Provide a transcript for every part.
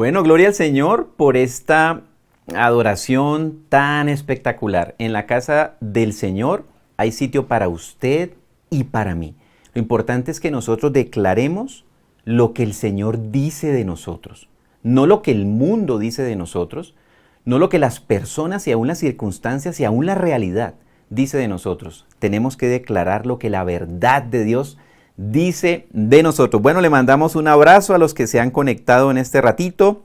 Bueno, gloria al Señor por esta adoración tan espectacular. En la casa del Señor hay sitio para usted y para mí. Lo importante es que nosotros declaremos lo que el Señor dice de nosotros, no lo que el mundo dice de nosotros, no lo que las personas y aún las circunstancias y aún la realidad dice de nosotros. Tenemos que declarar lo que la verdad de Dios dice de nosotros. Bueno, le mandamos un abrazo a los que se han conectado en este ratito.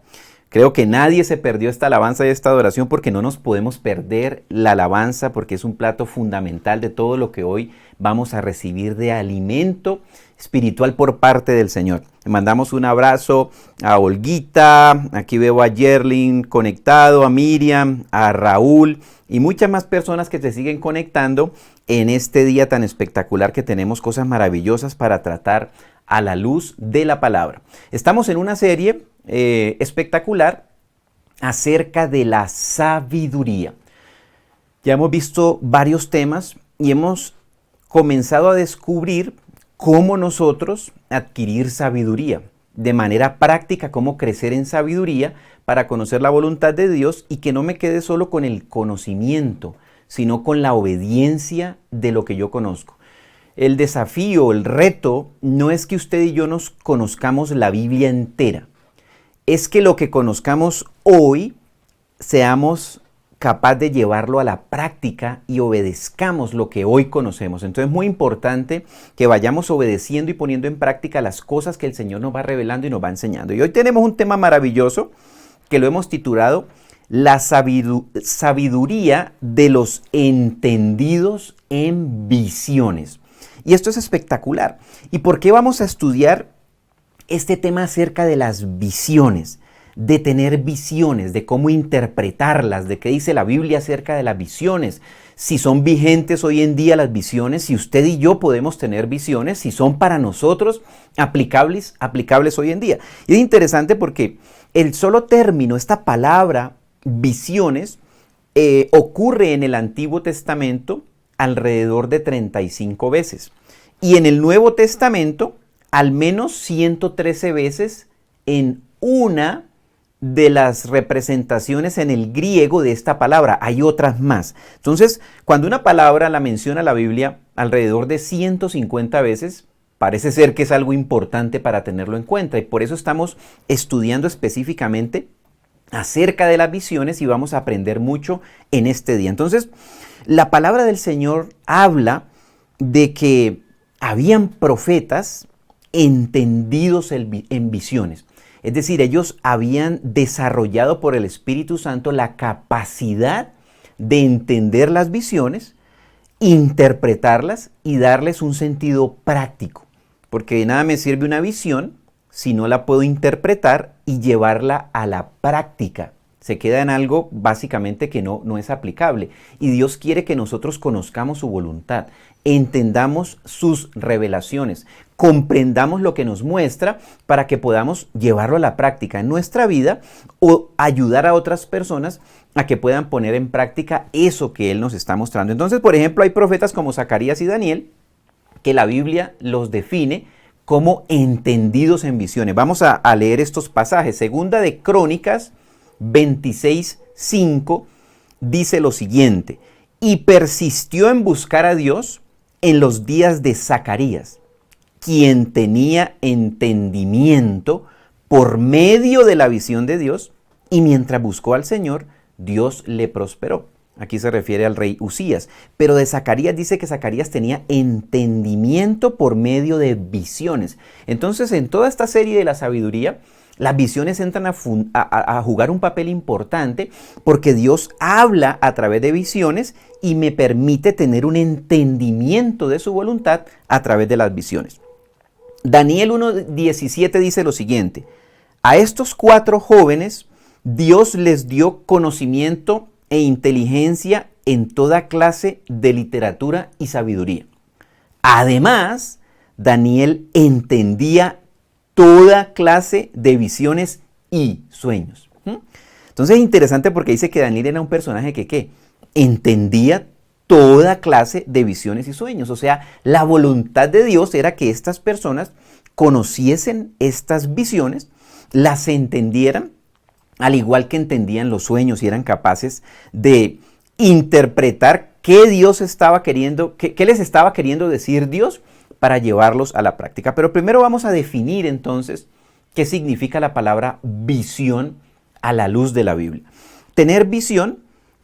Creo que nadie se perdió esta alabanza y esta adoración porque no nos podemos perder la alabanza porque es un plato fundamental de todo lo que hoy vamos a recibir de alimento espiritual por parte del Señor. Le mandamos un abrazo a Olguita, aquí veo a Yerlin conectado, a Miriam, a Raúl y muchas más personas que se siguen conectando en este día tan espectacular que tenemos cosas maravillosas para tratar a la luz de la palabra. Estamos en una serie espectacular acerca de la sabiduría. Ya hemos visto varios temas y hemos comenzado a descubrir cómo nosotros adquirir sabiduría, de manera práctica, cómo crecer en sabiduría para conocer la voluntad de Dios y que no me quede solo con el conocimiento, sino con la obediencia de lo que yo conozco. El desafío, el reto, no es que usted y yo nos conozcamos la Biblia entera, es que lo que conozcamos hoy seamos capaz de llevarlo a la práctica y obedezcamos lo que hoy conocemos. Entonces es muy importante que vayamos obedeciendo y poniendo en práctica las cosas que el Señor nos va revelando y nos va enseñando. Y hoy tenemos un tema maravilloso que lo hemos titulado La sabiduría de los entendidos en visiones. Y esto es espectacular. ¿Y por qué vamos a estudiar este tema acerca de las visiones? De tener visiones, de cómo interpretarlas, de qué dice la Biblia acerca de las visiones, si son vigentes hoy en día las visiones, si usted y yo podemos tener visiones, si son para nosotros aplicables hoy en día. Y es interesante porque el solo término, esta palabra, visiones, ocurre en el Antiguo Testamento alrededor de 35 veces. Y en el Nuevo Testamento, al menos 113 veces en una de las representaciones en el griego de esta palabra. Hay otras más. Entonces, cuando una palabra la menciona la Biblia alrededor de 150 veces, parece ser que es algo importante para tenerlo en cuenta. Y por eso estamos estudiando específicamente acerca de las visiones y vamos a aprender mucho en este día. Entonces, la palabra del Señor habla de que habían profetas entendidos en visiones. Es decir, ellos habían desarrollado por el Espíritu Santo la capacidad de entender las visiones, interpretarlas y darles un sentido práctico. Porque de nada me sirve una visión si no la puedo interpretar y llevarla a la práctica. Se queda en algo básicamente que no es aplicable. Y Dios quiere que nosotros conozcamos su voluntad, entendamos sus revelaciones, comprendamos lo que nos muestra para que podamos llevarlo a la práctica en nuestra vida o ayudar a otras personas a que puedan poner en práctica eso que Él nos está mostrando. Entonces, por ejemplo, hay profetas como Zacarías y Daniel que la Biblia los define como entendidos en visiones. Vamos a leer estos pasajes. Segunda de Crónicas 26:5 dice lo siguiente: y persistió en buscar a Dios en los días de Zacarías, quien tenía entendimiento por medio de la visión de Dios, y mientras buscó al Señor, Dios le prosperó. Aquí se refiere al rey Usías. Pero de Zacarías dice que Zacarías tenía entendimiento por medio de visiones. Entonces, en toda esta serie de la sabiduría, las visiones entran a jugar un papel importante porque Dios habla a través de visiones y me permite tener un entendimiento de su voluntad a través de las visiones. Daniel 1:17 dice lo siguiente: a estos 4 jóvenes Dios les dio conocimiento e inteligencia en toda clase de literatura y sabiduría. Además, Daniel entendía toda clase de visiones y sueños. Entonces es interesante porque dice que Daniel era un personaje que entendía toda clase de visiones y sueños. O sea, la voluntad de Dios era que estas personas conociesen estas visiones, las entendieran al igual que entendían los sueños y eran capaces de interpretar qué Dios estaba queriendo, qué les estaba queriendo decir Dios para llevarlos a la práctica. Pero primero vamos a definir entonces qué significa la palabra visión a la luz de la Biblia. Tener visión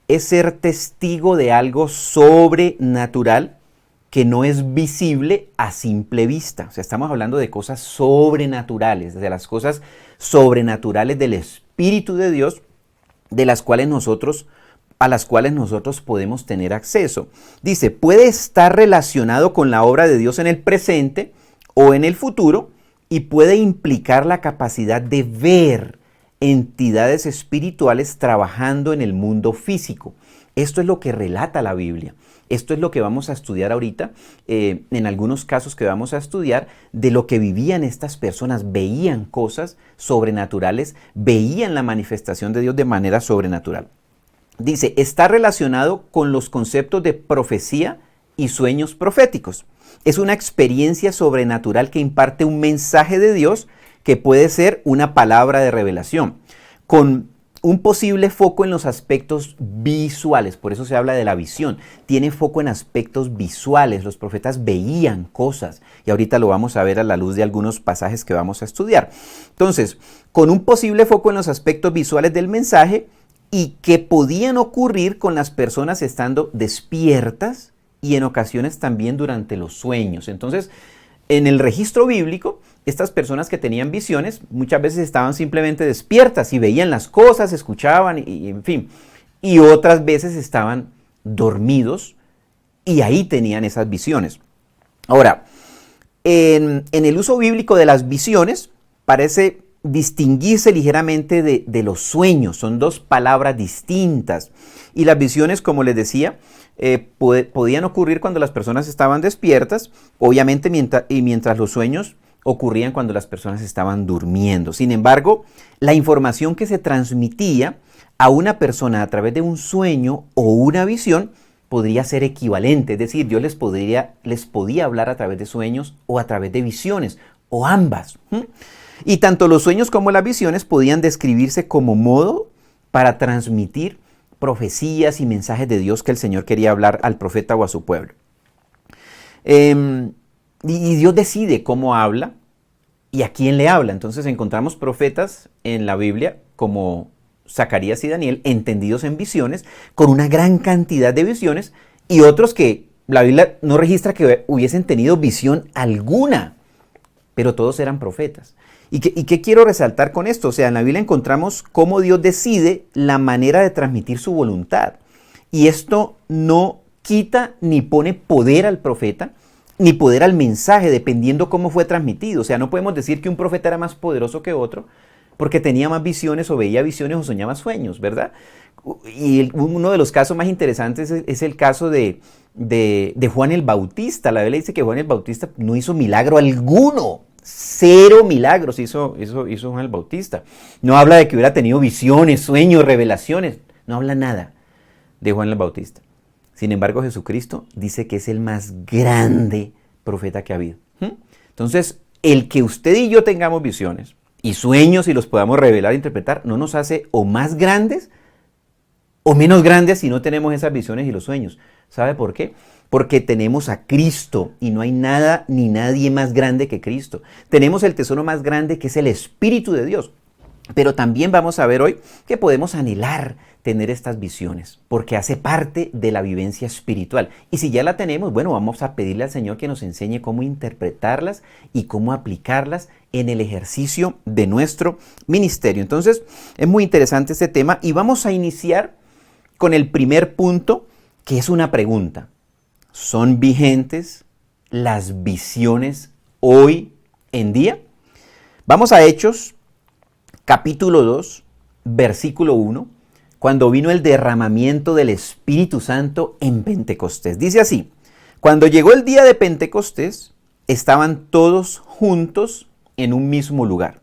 es ser testigo de algo sobrenatural que no es visible a simple vista. O sea, estamos hablando de cosas sobrenaturales, de las cosas sobrenaturales del Espíritu de Dios, a las cuales nosotros podemos tener acceso. Dice, puede estar relacionado con la obra de Dios en el presente o en el futuro y puede implicar la capacidad de ver entidades espirituales trabajando en el mundo físico. Esto es lo que relata la Biblia. Esto es lo que vamos a estudiar ahorita, en algunos casos que vamos a estudiar, de lo que vivían estas personas. Veían cosas sobrenaturales, veían la manifestación de Dios de manera sobrenatural. Dice, está relacionado con los conceptos de profecía y sueños proféticos. Es una experiencia sobrenatural que imparte un mensaje de Dios que puede ser una palabra de revelación, con un posible foco en los aspectos visuales. Por eso se habla de la visión. Tiene foco en aspectos visuales. Los profetas veían cosas. Y ahorita lo vamos a ver a la luz de algunos pasajes que vamos a estudiar. Entonces, con un posible foco en los aspectos visuales del mensaje y que podían ocurrir con las personas estando despiertas y en ocasiones también durante los sueños. Entonces, en el registro bíblico, estas personas que tenían visiones muchas veces estaban simplemente despiertas y veían las cosas, escuchaban y en fin. Y otras veces estaban dormidos y ahí tenían esas visiones. Ahora, en el uso bíblico de las visiones parece distinguirse ligeramente de los sueños. Son dos palabras distintas. Y las visiones, como les decía, podían ocurrir cuando las personas estaban despiertas, obviamente mientras los sueños ocurrían cuando las personas estaban durmiendo. Sin embargo, la información que se transmitía a una persona a través de un sueño o una visión podría ser equivalente, es decir, Dios les podía hablar a través de sueños o a través de visiones, o ambas. Y tanto los sueños como las visiones podían describirse como modo para transmitir profecías y mensajes de Dios que el Señor quería hablar al profeta o a su pueblo. Y Dios decide cómo habla y a quién le habla. Entonces encontramos profetas en la Biblia como Zacarías y Daniel, entendidos en visiones, con una gran cantidad de visiones, y otros que la Biblia no registra que hubiesen tenido visión alguna, pero todos eran profetas. ¿Y qué quiero resaltar con esto? O sea, en la Biblia encontramos cómo Dios decide la manera de transmitir su voluntad. Y esto no quita ni pone poder al profeta, ni poder al mensaje, dependiendo cómo fue transmitido. O sea, no podemos decir que un profeta era más poderoso que otro porque tenía más visiones o veía visiones o soñaba sueños, ¿verdad? Y uno de los casos más interesantes es el caso de Juan el Bautista. La Biblia dice que Juan el Bautista no hizo milagro alguno. 0 milagros hizo Juan el Bautista. No habla de que hubiera tenido visiones, sueños, revelaciones. No habla nada de Juan el Bautista. Sin embargo, Jesucristo dice que es el más grande profeta que ha habido. Entonces, el que usted y yo tengamos visiones y sueños y los podamos revelar e interpretar, no nos hace o más grandes o menos grandes si no tenemos esas visiones y los sueños. ¿Sabe por qué? Porque tenemos a Cristo y no hay nada ni nadie más grande que Cristo. Tenemos el tesoro más grande, que es el Espíritu de Dios. Pero también vamos a ver hoy que podemos anhelar tener estas visiones, porque hace parte de la vivencia espiritual. Y si ya la tenemos, bueno, vamos a pedirle al Señor que nos enseñe cómo interpretarlas y cómo aplicarlas en el ejercicio de nuestro ministerio. Entonces, es muy interesante este tema y vamos a iniciar con el primer punto, que es una pregunta. ¿Son vigentes las visiones hoy en día? Vamos a Hechos, capítulo 2, versículo 1, cuando vino el derramamiento del Espíritu Santo en Pentecostés. Dice así: cuando llegó el día de Pentecostés, estaban todos juntos en un mismo lugar.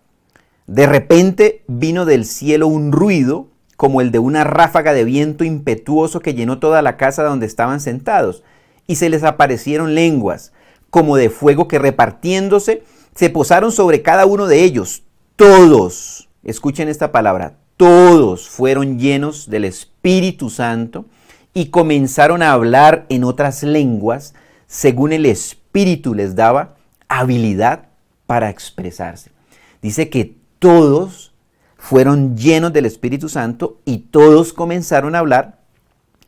De repente vino del cielo un ruido como el de una ráfaga de viento impetuoso que llenó toda la casa donde estaban sentados, y se les aparecieron lenguas como de fuego que, repartiéndose, se posaron sobre cada uno de ellos. Todos, escuchen esta palabra, todos fueron llenos del Espíritu Santo y comenzaron a hablar en otras lenguas según el Espíritu les daba habilidad para expresarse. Dice que todos fueron llenos del Espíritu Santo y todos comenzaron a hablar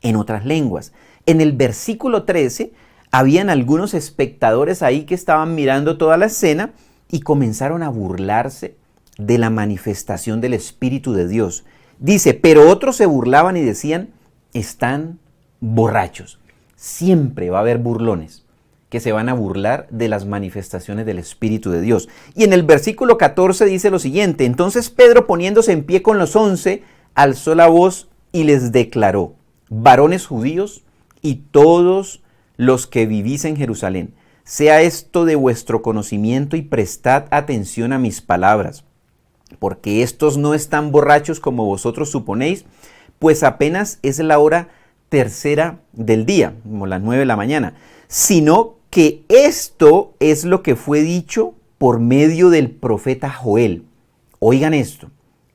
en otras lenguas. En el versículo 13, habían algunos espectadores ahí que estaban mirando toda la escena y comenzaron a burlarse de la manifestación del Espíritu de Dios. Dice, pero otros se burlaban y decían, están borrachos. Siempre va a haber burlones que se van a burlar de las manifestaciones del Espíritu de Dios. Y en el versículo 14 dice lo siguiente, entonces Pedro, poniéndose en pie con los 11, alzó la voz y les declaró, varones judíos y todos los que vivís en Jerusalén, sea esto de vuestro conocimiento y prestad atención a mis palabras, porque estos no están borrachos como vosotros suponéis, pues apenas es la hora tercera del día, como las 9 de la mañana, sino que esto es lo que fue dicho por medio del profeta Joel. Oigan esto,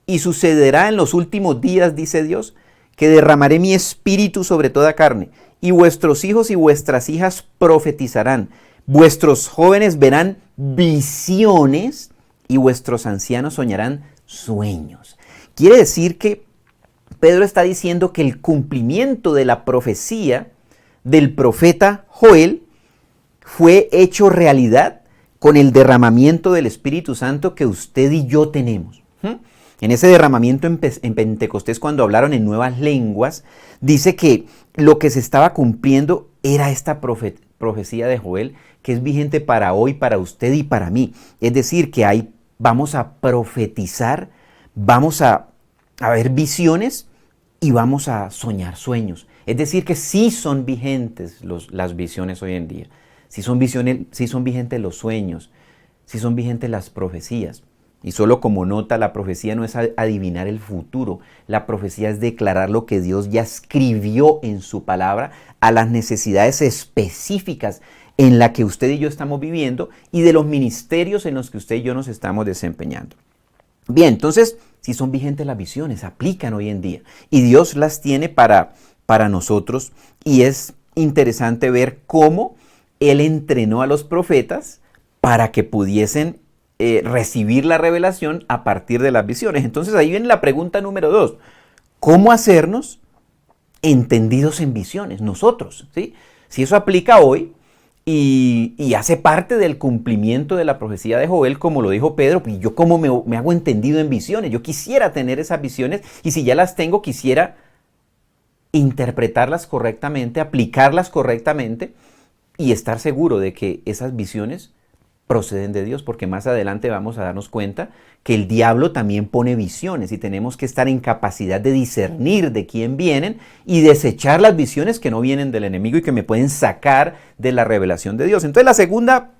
y sucederá en los últimos días, dice Dios, que derramaré mi espíritu sobre toda carne, y vuestros hijos y vuestras hijas profetizarán, vuestros jóvenes verán visiones y vuestros ancianos soñarán sueños. Quiere decir que Pedro está diciendo que el cumplimiento de la profecía del profeta Joel fue hecho realidad con el derramamiento del Espíritu Santo que usted y yo tenemos. En ese derramamiento en Pentecostés, cuando hablaron en nuevas lenguas, dice que lo que se estaba cumpliendo era esta profecía de Joel, que es vigente para hoy, para usted y para mí. Es decir, que ahí vamos a profetizar, vamos a ver visiones y vamos a soñar sueños. Es decir, que sí son vigentes las visiones hoy en día. Sí son vigentes los sueños, sí son vigentes las profecías. Y solo como nota, la profecía no es adivinar el futuro. La profecía es declarar lo que Dios ya escribió en su palabra a las necesidades específicas en las que usted y yo estamos viviendo y de los ministerios en los que usted y yo nos estamos desempeñando. Bien, entonces, si son vigentes las visiones, aplican hoy en día. Y Dios las tiene para nosotros. Y es interesante ver cómo Él entrenó a los profetas para que pudiesen recibir la revelación a partir de las visiones. Entonces ahí viene la pregunta número 2. ¿Cómo hacernos entendidos en visiones? Nosotros, ¿sí? Si eso aplica hoy y hace parte del cumplimiento de la profecía de Joel, como lo dijo Pedro, pues yo cómo me hago entendido en visiones. Yo quisiera tener esas visiones y si ya las tengo, quisiera interpretarlas correctamente, aplicarlas correctamente y estar seguro de que esas visiones proceden de Dios, porque más adelante vamos a darnos cuenta que el diablo también pone visiones y tenemos que estar en capacidad de discernir de quién vienen y desechar las visiones que no vienen del enemigo y que me pueden sacar de la revelación de Dios. Entonces la segunda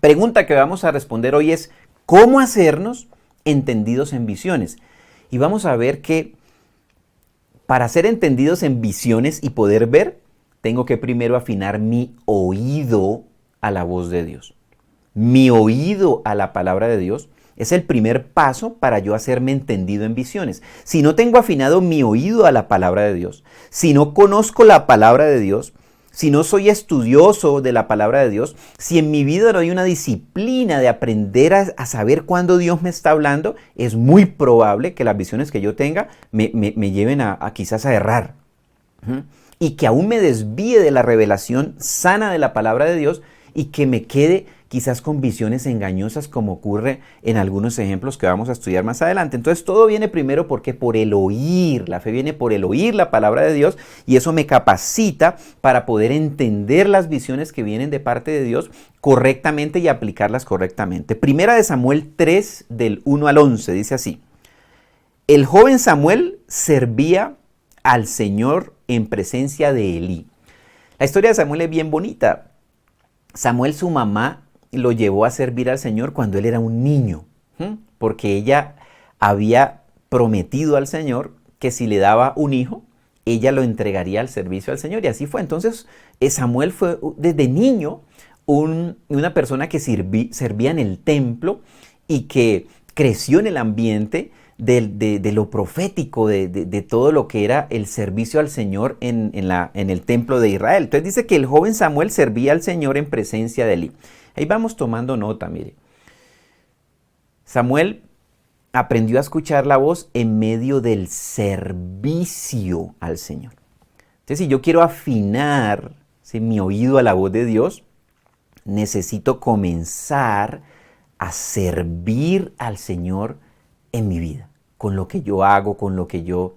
pregunta que vamos a responder hoy es ¿cómo hacernos entendidos en visiones? Y vamos a ver que para ser entendidos en visiones y poder ver, tengo que primero afinar mi oído a la voz de Dios. Mi oído a la palabra de Dios es el primer paso para yo hacerme entendido en visiones. Si no tengo afinado mi oído a la palabra de Dios, si no conozco la palabra de Dios, si no soy estudioso de la palabra de Dios, si en mi vida no hay una disciplina de aprender a saber cuándo Dios me está hablando, es muy probable que las visiones que yo tenga me lleven a quizás a errar. Y que aún me desvíe de la revelación sana de la palabra de Dios y que me quede quizás con visiones engañosas como ocurre en algunos ejemplos que vamos a estudiar más adelante. Entonces todo viene primero porque por el oír, la fe viene por el oír la palabra de Dios y eso me capacita para poder entender las visiones que vienen de parte de Dios correctamente y aplicarlas correctamente. Primera de Samuel 3 del 1 al 11 dice así: el joven Samuel servía al Señor en presencia de Elí. La historia de Samuel es bien bonita. Samuel, su mamá, lo llevó a servir al Señor cuando él era un niño, porque ella había prometido al Señor que si le daba un hijo, ella lo entregaría al servicio al Señor, y así fue. Entonces, Samuel fue desde niño una persona que servía en el templo y que creció en el ambiente de lo profético, de todo lo que era el servicio al Señor en el templo de Israel. Entonces dice que el joven Samuel servía al Señor en presencia de Elí. Ahí vamos tomando nota, mire. Samuel aprendió a escuchar la voz en medio del servicio al Señor. Entonces, si yo quiero afinar mi oído a la voz de Dios, necesito comenzar a servir al Señor en mi vida, con lo que yo hago, con lo que yo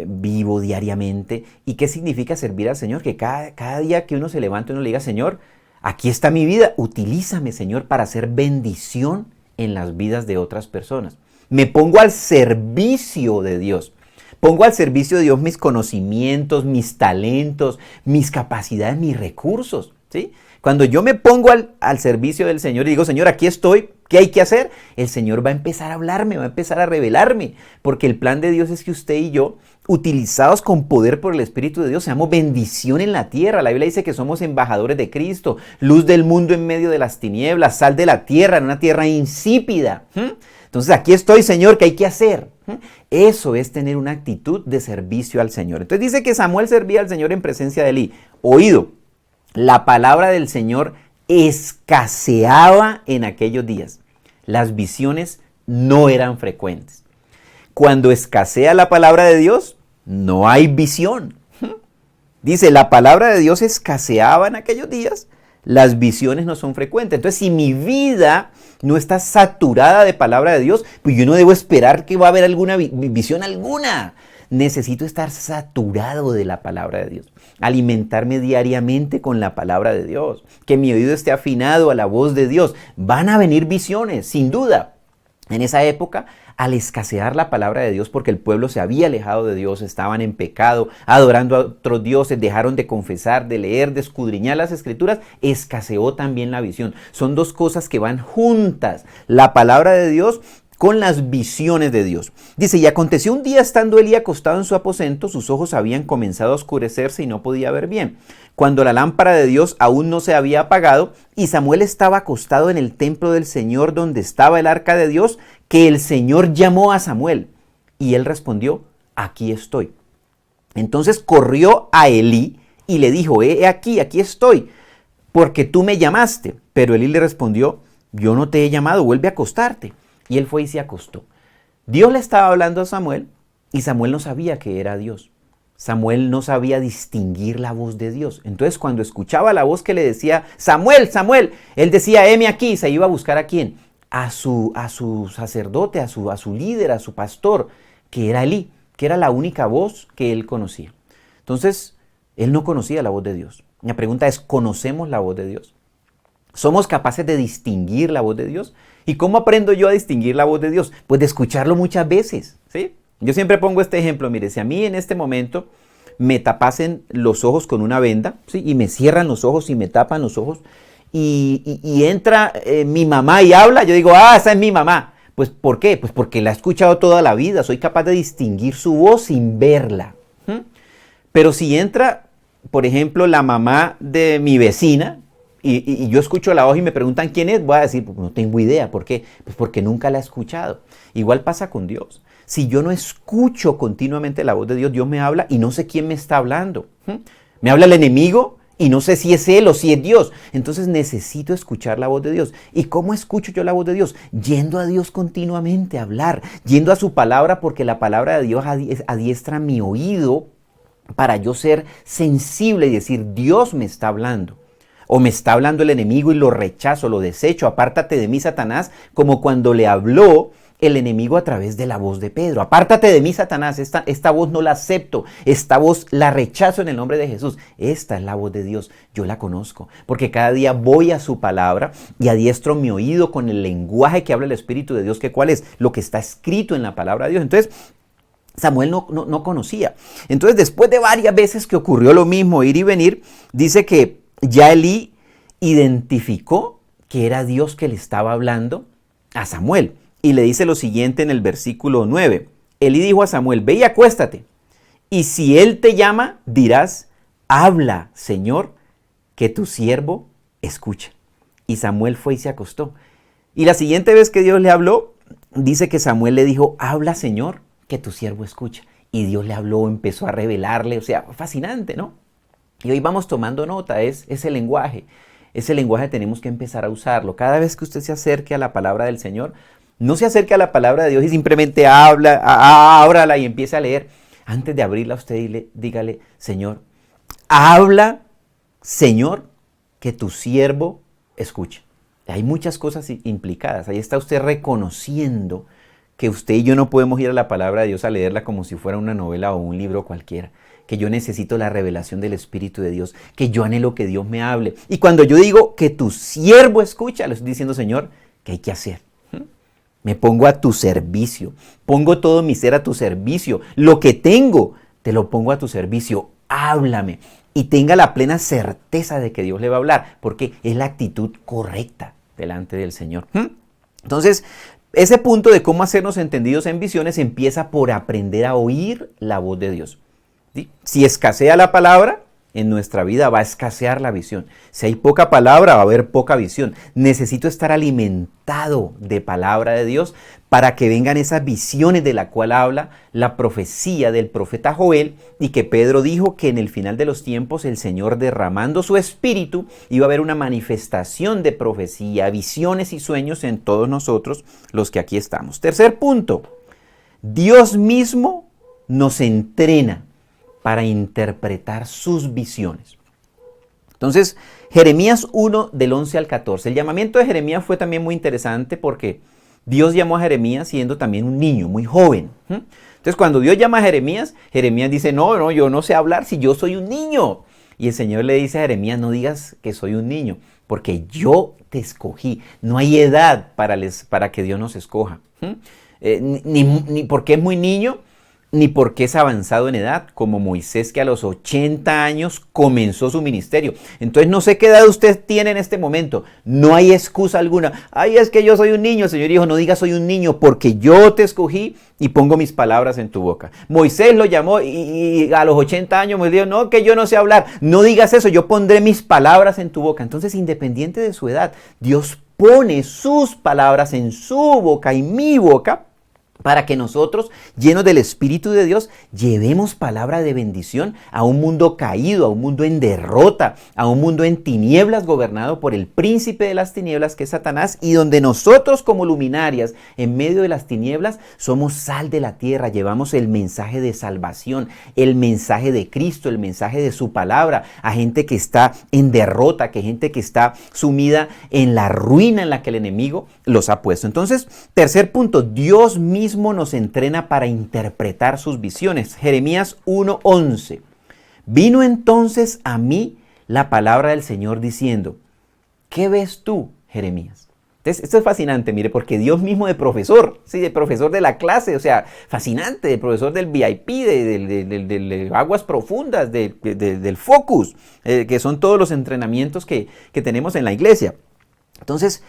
vivo diariamente. ¿Y qué significa servir al Señor? Que cada día que uno se levanta, uno le diga, Señor, aquí está mi vida, utilízame, Señor, para hacer bendición en las vidas de otras personas. Me pongo al servicio de Dios. Pongo al servicio de Dios mis conocimientos, mis talentos, mis capacidades, mis recursos, ¿sí? Cuando yo me pongo al servicio del Señor y digo, Señor, aquí estoy, ¿qué hay que hacer? El Señor va a empezar a hablarme, va a empezar a revelarme, porque el plan de Dios es que usted y yo, utilizados con poder por el Espíritu de Dios, seamos bendición en la tierra. La Biblia dice que somos embajadores de Cristo, luz del mundo en medio de las tinieblas, sal de la tierra, en una tierra insípida. Entonces, aquí estoy, Señor, ¿qué hay que hacer? Eso es tener una actitud de servicio al Señor. Entonces dice que Samuel servía al Señor en presencia de Elí. Oído, la palabra del Señor escaseaba en aquellos días. Las visiones no eran frecuentes. Cuando escasea la palabra de Dios, no hay visión. Dice, la palabra de Dios escaseaba en aquellos días, las visiones no son frecuentes. Entonces, si mi vida no está saturada de palabra de Dios, pues yo no debo esperar que va a haber alguna visión alguna. Necesito estar saturado de la palabra de Dios, alimentarme diariamente con la palabra de Dios, que mi oído esté afinado a la voz de Dios. Van a venir visiones, sin duda. En esa época, al escasear la palabra de Dios, porque el pueblo se había alejado de Dios, estaban en pecado, adorando a otros dioses, dejaron de confesar, de leer, de escudriñar las Escrituras, escaseó también la visión. Son dos cosas que van juntas, la palabra de Dios con las visiones de Dios. Dice, y aconteció un día estando Elí acostado en su aposento, sus ojos habían comenzado a oscurecerse y no podía ver bien, cuando la lámpara de Dios aún no se había apagado, y Samuel estaba acostado en el templo del Señor donde estaba el arca de Dios, que el Señor llamó a Samuel, y él respondió, aquí estoy. Entonces corrió a Elí y le dijo, aquí estoy, porque tú me llamaste. Pero Elí le respondió, yo no te he llamado, vuelve a acostarte. Y él fue y se acostó. Dios le estaba hablando a Samuel y Samuel no sabía que era Dios. Samuel no sabía distinguir la voz de Dios. Entonces cuando escuchaba la voz que le decía, Samuel, Samuel, él decía, heme aquí, se iba a buscar ¿a quién? A su sacerdote, a su líder, a su pastor, que era Elí, que era la única voz que él conocía. Entonces, él no conocía la voz de Dios. La pregunta es, ¿conocemos la voz de Dios? ¿Somos capaces de distinguir la voz de Dios? ¿Y cómo aprendo yo a distinguir la voz de Dios? Pues de escucharlo muchas veces, ¿sí? Yo siempre pongo este ejemplo, mire, si a mí en este momento me tapasen los ojos con una venda, ¿sí? Y me cierran los ojos y me tapan los ojos, y entra mi mamá y habla, yo digo, esa es mi mamá. Pues, ¿por qué? Pues porque la he escuchado toda la vida, soy capaz de distinguir su voz sin verla. Pero si entra, por ejemplo, la mamá de mi vecina, y yo escucho la voz y me preguntan quién es, voy a decir, pues no tengo idea. ¿Por qué? Pues porque nunca la he escuchado. Igual pasa con Dios. Si yo no escucho continuamente la voz de Dios, Dios me habla y no sé quién me está hablando. Me habla el enemigo y no sé si es él o si es Dios. Entonces necesito escuchar la voz de Dios. ¿Y cómo escucho yo la voz de Dios? Yendo a Dios continuamente a hablar, yendo a su palabra, porque la palabra de Dios adiestra mi oído para yo ser sensible y decir, Dios me está hablando. O me está hablando el enemigo y lo rechazo, lo desecho, apártate de mí, Satanás, como cuando le habló el enemigo a través de la voz de Pedro. Apártate de mí, Satanás, esta voz no la acepto, esta voz la rechazo en el nombre de Jesús. Esta es la voz de Dios, yo la conozco, porque cada día voy a su palabra y adiestro mi oído con el lenguaje que habla el Espíritu de Dios, que cuál es lo que está escrito en la palabra de Dios. Entonces, Samuel no conocía. Entonces, después de varias veces que ocurrió lo mismo, ir y venir, dice que ya Elí identificó que era Dios que le estaba hablando a Samuel. Y le dice lo siguiente en el versículo 9. Elí dijo a Samuel, ve y acuéstate. Y si él te llama, dirás, habla, Señor, que tu siervo escucha. Y Samuel fue y se acostó. Y la siguiente vez que Dios le habló, dice que Samuel le dijo, habla Señor, que tu siervo escucha. Y Dios le habló, empezó a revelarle, o sea, fascinante, ¿no? Y hoy vamos tomando nota, es ese lenguaje. Ese lenguaje tenemos que empezar a usarlo. Cada vez que usted se acerque a la palabra del Señor, no se acerque a la palabra de Dios y simplemente ábrala y empiece a leer. Antes de abrirla usted dígale, Señor, habla, Señor, que tu siervo escuche. Hay muchas cosas implicadas. Ahí está usted reconociendo que usted y yo no podemos ir a la palabra de Dios a leerla como si fuera una novela o un libro cualquiera. Que yo necesito la revelación del Espíritu de Dios, que yo anhelo que Dios me hable. Y cuando yo digo que tu siervo escucha, le estoy diciendo, Señor, ¿qué hay que hacer? Me pongo a tu servicio, pongo todo mi ser a tu servicio. Lo que tengo, te lo pongo a tu servicio. Háblame y tenga la plena certeza de que Dios le va a hablar, porque es la actitud correcta delante del Señor. Entonces, ese punto de cómo hacernos entendidos en visiones empieza por aprender a oír la voz de Dios. ¿Sí? Si escasea la palabra, en nuestra vida va a escasear la visión. Si hay poca palabra, va a haber poca visión. Necesito estar alimentado de palabra de Dios para que vengan esas visiones de la cual habla la profecía del profeta Joel, y que Pedro dijo que en el final de los tiempos el Señor, derramando su espíritu, iba a haber una manifestación de profecía, visiones y sueños en todos nosotros los que aquí estamos. Tercer punto, Dios mismo nos entrena para interpretar sus visiones. Entonces, Jeremías 1 del 11 al 14. El llamamiento de Jeremías fue también muy interesante porque Dios llamó a Jeremías siendo también un niño, muy joven. Entonces, cuando Dios llama a Jeremías, Jeremías dice, no, yo no sé hablar si yo soy un niño. Y el Señor le dice a Jeremías, no digas que soy un niño, porque yo te escogí. No hay edad para que Dios nos escoja. Ni porque es muy niño, ni porque es avanzado en edad, como Moisés, que a los 80 años comenzó su ministerio. Entonces no sé qué edad usted tiene en este momento. No hay excusa alguna. Ay, es que yo soy un niño. El Señor dijo, no digas soy un niño, porque yo te escogí y pongo mis palabras en tu boca. Moisés lo llamó y a los 80 años me dijo, no, que yo no sé hablar. No digas eso, yo pondré mis palabras en tu boca. Entonces, independiente de su edad, Dios pone sus palabras en su boca y mi boca, para que nosotros, llenos del Espíritu de Dios, llevemos palabra de bendición a un mundo caído, a un mundo en derrota, a un mundo en tinieblas gobernado por el príncipe de las tinieblas, que es Satanás, y donde nosotros como luminarias, en medio de las tinieblas, somos sal de la tierra, llevamos el mensaje de salvación, el mensaje de Cristo, el mensaje de su palabra, a gente que está en derrota, que gente que está sumida en la ruina en la que el enemigo los ha puesto. Entonces, tercer punto, Dios mismo nos entrena para interpretar sus visiones. Jeremías 1:11. Vino entonces a mí la palabra del Señor diciendo, ¿qué ves tú, Jeremías? Entonces, esto es fascinante, mire, porque Dios mismo de profesor, ¿sí? De profesor de la clase, o sea, fascinante, de profesor del VIP, de aguas profundas, del Focus, que son todos los entrenamientos que tenemos en la iglesia. Entonces,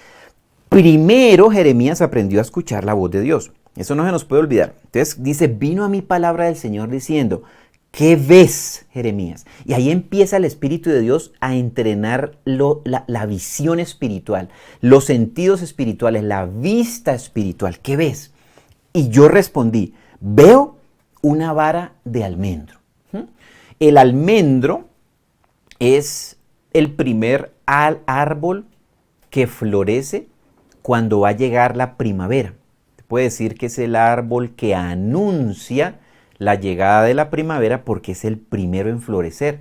primero Jeremías aprendió a escuchar la voz de Dios. Eso no se nos puede olvidar. Entonces dice, vino a mí palabra del Señor diciendo, ¿qué ves, Jeremías? Y ahí empieza el Espíritu de Dios a entrenar la visión espiritual, los sentidos espirituales, la vista espiritual. ¿Qué ves? Y yo respondí, veo una vara de almendro. El almendro es el primer árbol que florece cuando va a llegar la primavera. Puede decir que es el árbol que anuncia la llegada de la primavera porque es el primero en florecer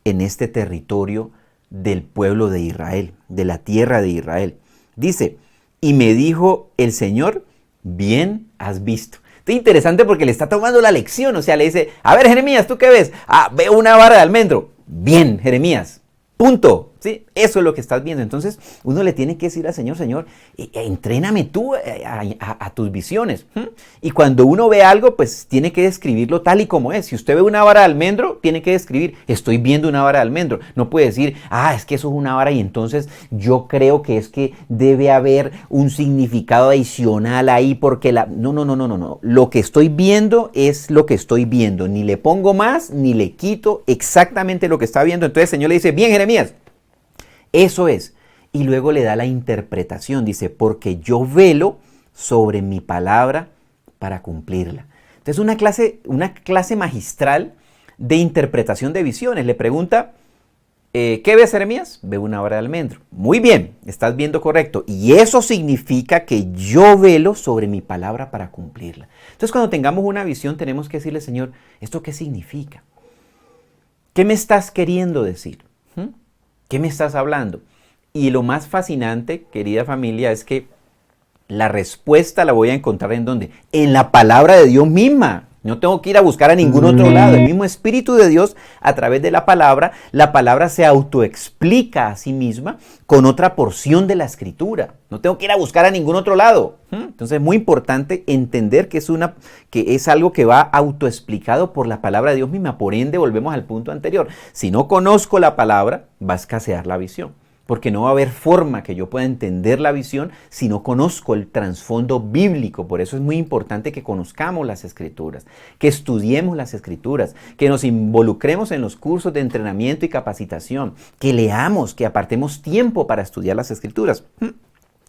en este territorio del pueblo de Israel, de la tierra de Israel. Dice, y me dijo el Señor, bien has visto. Esto es interesante porque le está tomando la lección, o sea, le dice, a ver, Jeremías, ¿tú qué ves? Ah, veo una vara de almendro. Bien, Jeremías, punto. ¿Sí? Eso es lo que estás viendo. Entonces uno le tiene que decir al Señor, Señor, entréname tú a tus visiones. Y cuando uno ve algo, pues tiene que describirlo tal y como es. Si usted ve una vara de almendro, tiene que describir, estoy viendo una vara de almendro. No puede decir, es que eso es una vara y entonces yo creo que es que debe haber un significado adicional ahí porque No. Lo que estoy viendo es lo que estoy viendo. Ni le pongo más, ni le quito exactamente lo que está viendo. Entonces el Señor le dice, bien, Jeremías, eso es. Y luego le da la interpretación. Dice, porque yo velo sobre mi palabra para cumplirla. Entonces una clase magistral de interpretación de visiones. Le pregunta, ¿qué ves, Jeremías? Veo una vara de almendro. Muy bien, estás viendo correcto. Y eso significa que yo velo sobre mi palabra para cumplirla. Entonces cuando tengamos una visión tenemos que decirle, Señor, ¿esto qué significa? ¿Qué me estás queriendo decir? ¿Qué me estás hablando? Y lo más fascinante, querida familia, es que la respuesta la voy a encontrar ¿en dónde? En la palabra de Dios misma. No tengo que ir a buscar a ningún otro lado. El mismo Espíritu de Dios, a través de la palabra se autoexplica a sí misma con otra porción de la Escritura. No tengo que ir a buscar a ningún otro lado. Entonces es muy importante entender que es algo que va autoexplicado por la palabra de Dios misma. Por ende, volvemos al punto anterior. Si no conozco la palabra, va a escasear la visión. Porque no va a haber forma que yo pueda entender la visión si no conozco el trasfondo bíblico. Por eso es muy importante que conozcamos las Escrituras, que estudiemos las Escrituras, que nos involucremos en los cursos de entrenamiento y capacitación, que leamos, que apartemos tiempo para estudiar las Escrituras.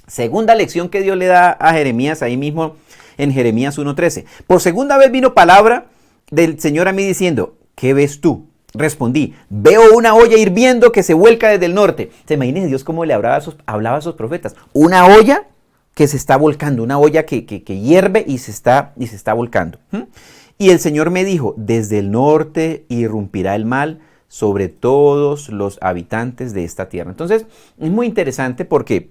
Segunda lección que Dios le da a Jeremías ahí mismo en Jeremías 1:13. Por segunda vez vino palabra del Señor a mí diciendo, ¿qué ves tú? Respondí, veo una olla hirviendo que se vuelca desde el norte. Se imaginen Dios cómo le hablaba a esos profetas. Una olla que se está volcando, una olla que hierve y se está volcando. Y el Señor me dijo, desde el norte irrumpirá el mal sobre todos los habitantes de esta tierra. Entonces, es muy interesante porque